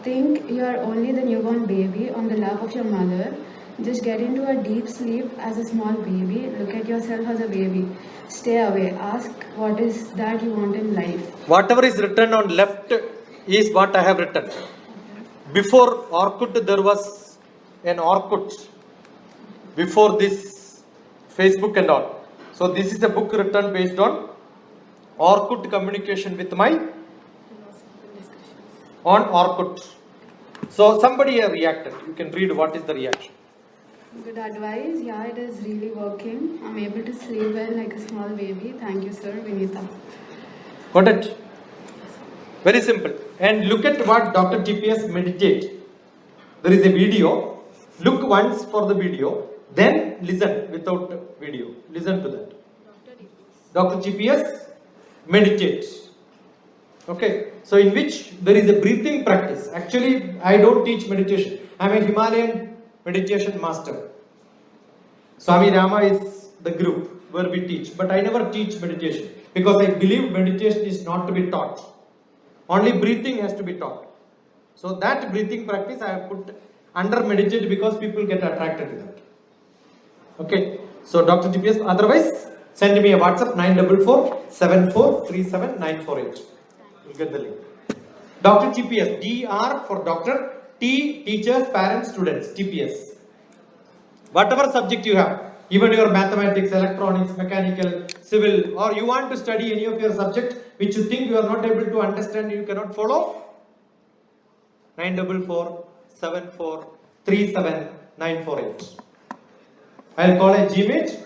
Think you are only the newborn baby on the lap of your mother. Just get into a deep sleep as a small baby. Look at yourself as a baby. Stay away. Ask what is that you want in life. Whatever is written on left is what I have written. Before Orkut, there was an Orkut. Before this, Facebook and all. So this is a book written based on Orkut communication with my on Orkut. So somebody have reacted. You can read what is the reaction. Good advice. Yeah, it is really working. I'm able to sleep well like a small baby. Thank you, sir. Vinita. Got it? Very simple. And look at what DrTPS meditate. There is a video. Look once for the video. Then listen without video. Listen to that. DrTPS meditate. Okay. So in which there is a breathing practice. Actually, I don't teach meditation. I am a Himalayan meditation master. Swami Rama is the group where we teach. But I never teach meditation. Because I believe meditation is not to be taught. Only breathing has to be taught. So that breathing practice I have put under meditate because people get attracted to that. Okay. So DrTPS, otherwise send me a WhatsApp 944-7437-948. You'll get the link. DrTPS, DR for doctor, T teachers, parents, students, TPS. Whatever subject you have, even your mathematics, electronics, mechanical, civil, or you want to study any of your subject which you think you are not able to understand, you cannot follow, 944-7437-948. I'll call a Gmeet.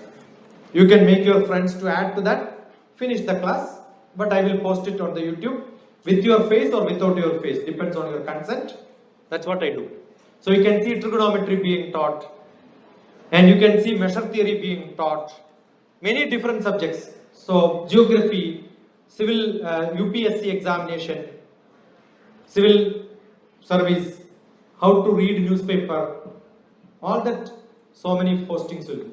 You can make your friends to add to that. Finish the class, but I will post it on the YouTube with your face or without your face. Depends on your consent. That's what I do. So you can see trigonometry being taught, and you can see measure theory being taught. Many different subjects. So geography, civil UPSC examination, civil service, how to read newspaper, all that. So many postings will be.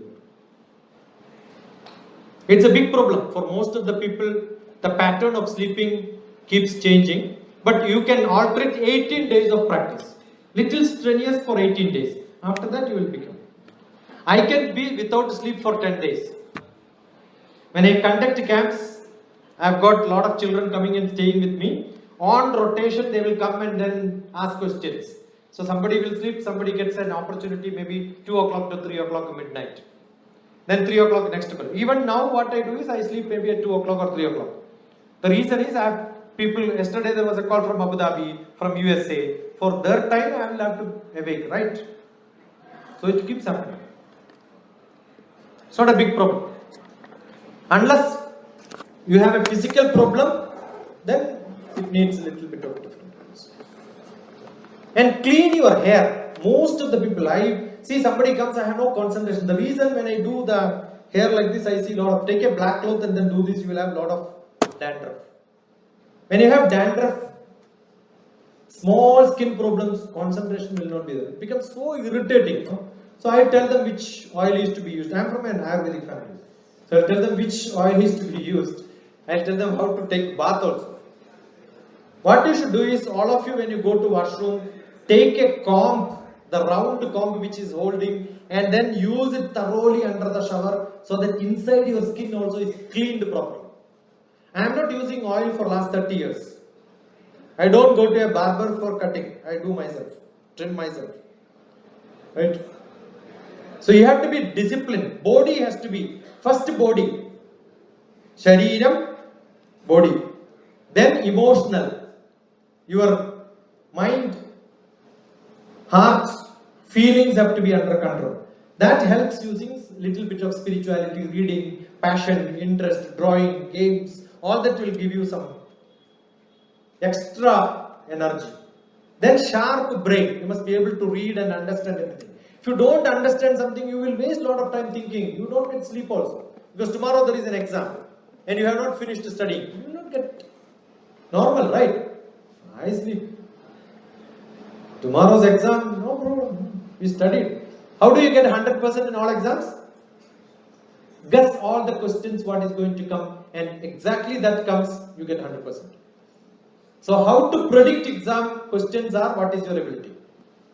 It's a big problem for most of the people. The pattern of sleeping keeps changing, but you can alter it 18 days of practice. Little strenuous for 18 days. After that you will become. I can be without sleep for 10 days. When I conduct camps, I've got a lot of children coming and staying with me. On rotation, they will come and then ask questions. So somebody will sleep, somebody gets an opportunity, maybe 2 o'clock to 3 o'clock midnight. Then 3 o'clock next day. Even now what I do is I sleep maybe at 2 o'clock or 3 o'clock. The reason is I have people, yesterday there was a call from Abu Dhabi, from USA. For their time I will have to awake, right? So it keeps happening. It's not a big problem. Unless you have a physical problem, then it needs a little bit of different things. And clean your hair. Most of the people, I see somebody comes, I have no concentration. The reason when I do the hair like this, I see a lot of, take a black cloth and then do this, you will have a lot of dandruff. When you have dandruff, small skin problems, concentration will not be there. It becomes so irritating. No? So I tell them which oil is to be used. I am from an Ayurvedic family. So I tell them which oil is to be used. I tell them how to take bath also. What you should do is, all of you when you go to washroom, take a comb, the round comb which is holding, and then use it thoroughly under the shower so that inside your skin also is cleaned properly. I am not using oil for last 30 years. I don't go to a barber for cutting. I do myself, trim myself. Right? So you have to be disciplined. Body has to be, first body. Shariram, body. Then emotional. Your mind, heart, feelings have to be under control. That helps using little bit of spirituality, reading, passion, interest, drawing, games. All that will give you some extra energy. Then sharp brain. You must be able to read and understand everything. If you don't understand something, you will waste a lot of time thinking. You don't get sleep also. Because tomorrow there is an exam and you have not finished studying. You will not get normal, right? I sleep. Tomorrow's exam, no problem. We studied. How do you get 100% in all exams? Guess all the questions what is going to come, and exactly that comes, you get 100%. So how to predict exam questions are what is your ability.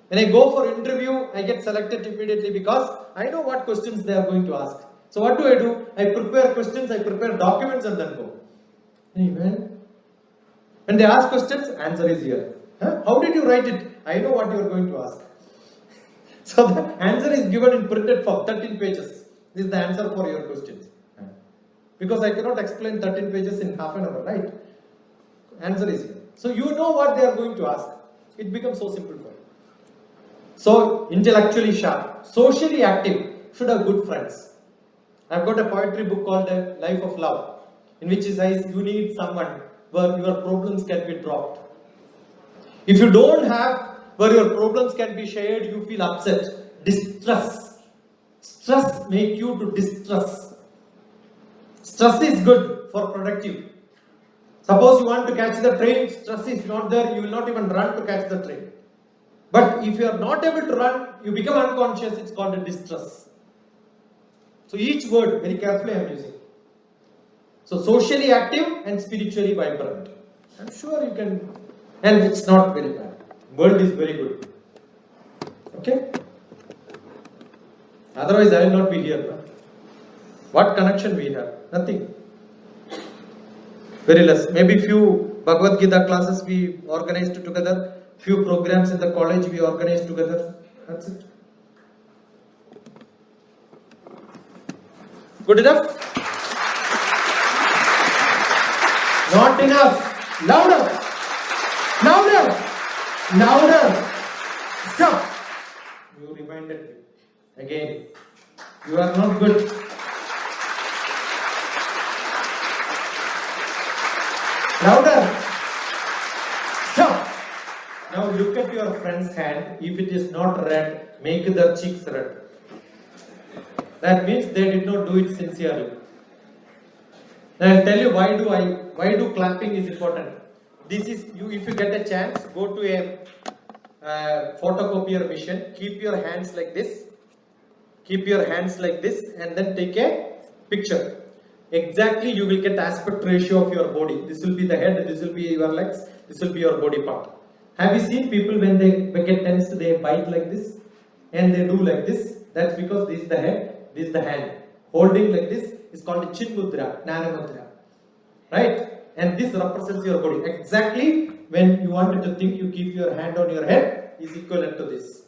When I go for interview, I get selected immediately because I know what questions they are going to ask. So what do? I prepare questions, I prepare documents and then go. Amen. When they ask questions, answer is here. How did you write it? I know what you are going to ask. So the answer is given in printed form, 13 pages. This is the answer for your questions. Because I cannot explain 13 pages in half an hour, right? Answer is here. So you know what they are going to ask. It becomes so simple for you. So intellectually sharp, socially active, should have good friends. I've got a poetry book called The Life of Love, in which it says you need someone where your problems can be dropped. If you don't have where your problems can be shared, you feel upset, distress. Stress makes you to distress. Stress is good for productive. Suppose you want to catch the train, stress is not there, you will not even run to catch the train. But if you are not able to run, you become unconscious, it's called a distress. So each word, very carefully I am using. So socially active and spiritually vibrant. I am sure you can, and it's not very bad. World is very good. Okay? Otherwise I will not be here. No? What connection we have? Nothing. Very less. Maybe few Bhagavad Gita classes we organized together. Few programs in the college we organized together. That's it. Good enough? Not enough. Louder. Louder. Louder. Stop. You reminded me. Again. You are not good. Louder. Stop. Now look at your friend's hand. If it is not red, make their cheeks red. That means they did not do it sincerely. Now I'll tell you why do clapping is important. This is you. If you get a chance, go to a photocopier machine. Keep your hands like this. Keep your hands like this, and then take a picture. Exactly, you will get aspect ratio of your body. This will be the head. This will be your legs. This will be your body part. Have you seen people when they get tensed, they bite like this, and they do like this? That's because this is the head, this is the hand. Holding like this is called a chin mudra, jnana mudra, right? And this represents your body. Exactly when you wanted to think, you keep your hand on your head is equivalent to this.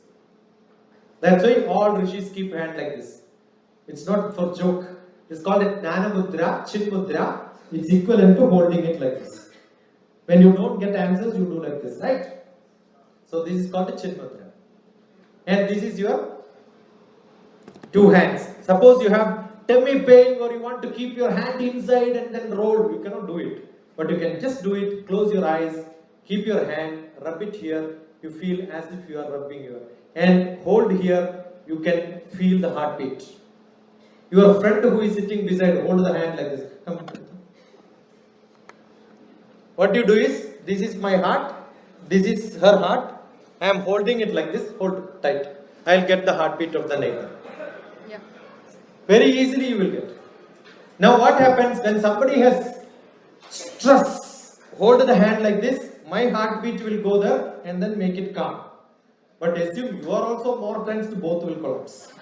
That's why all rishis keep hand like this. It's not for joke. It's called a jnana mudra, chin mudra. It's equivalent to holding it like this. When you don't get answers, you do like this, right? So this is called a chin mudra. And this is your two hands. Suppose you have tummy pain or you want to keep your hand inside and then roll. You cannot do it. But you can just do it. Close your eyes. Keep your hand. Rub it here. You feel as if you are rubbing your. And hold here. You can feel the heartbeat. Your friend who is sitting beside, hold the hand like this. Come. What you do is, this is my heart. This is her heart. I am holding it like this. Hold tight. I will get the heartbeat of the neighbor. Yeah. Very easily you will get. Now what happens when somebody has stress? Hold the hand like this. My heartbeat will go there and then make it calm. But assume you are also more tensed, both will collapse.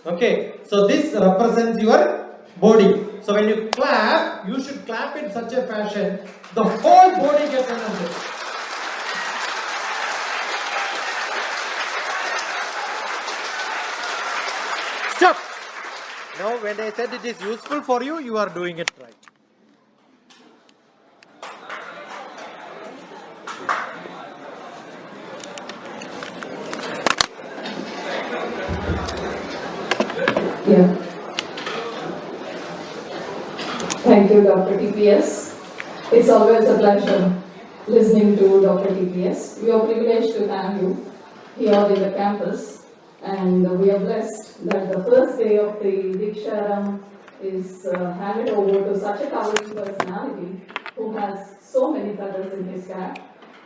Okay. So this represents your body. So when you clap, you should clap in such a fashion, the whole body gets energized. Stop! Now when I said it is useful for you, you are doing it right. Yeah. Thank you, DrTPS. It's always a pleasure listening to DrTPS. We are privileged to have you here in the campus, and we are blessed that the first day of the Diksharam is handed over to such a towering personality who has so many feathers in his cap,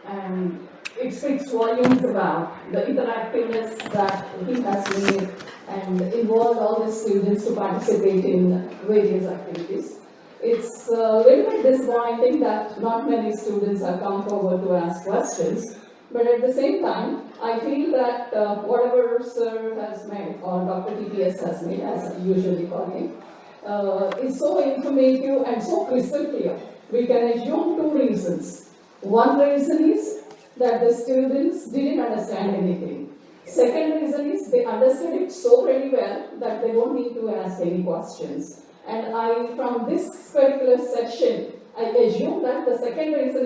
and it speaks volumes about the interactiveness that he has made and involved all the students to participate in various activities. It's a little bit disappointing that not many students have come forward to ask questions, but at the same time, I feel that whatever Sir has made, or DrTPS has made, as I usually call him, is so informative and so crystal clear. We can assume two reasons. One reason is that the students didn't understand anything. Second reason is they understood it so very well that they don't need to ask any questions. And from this particular session, I assume that the second reason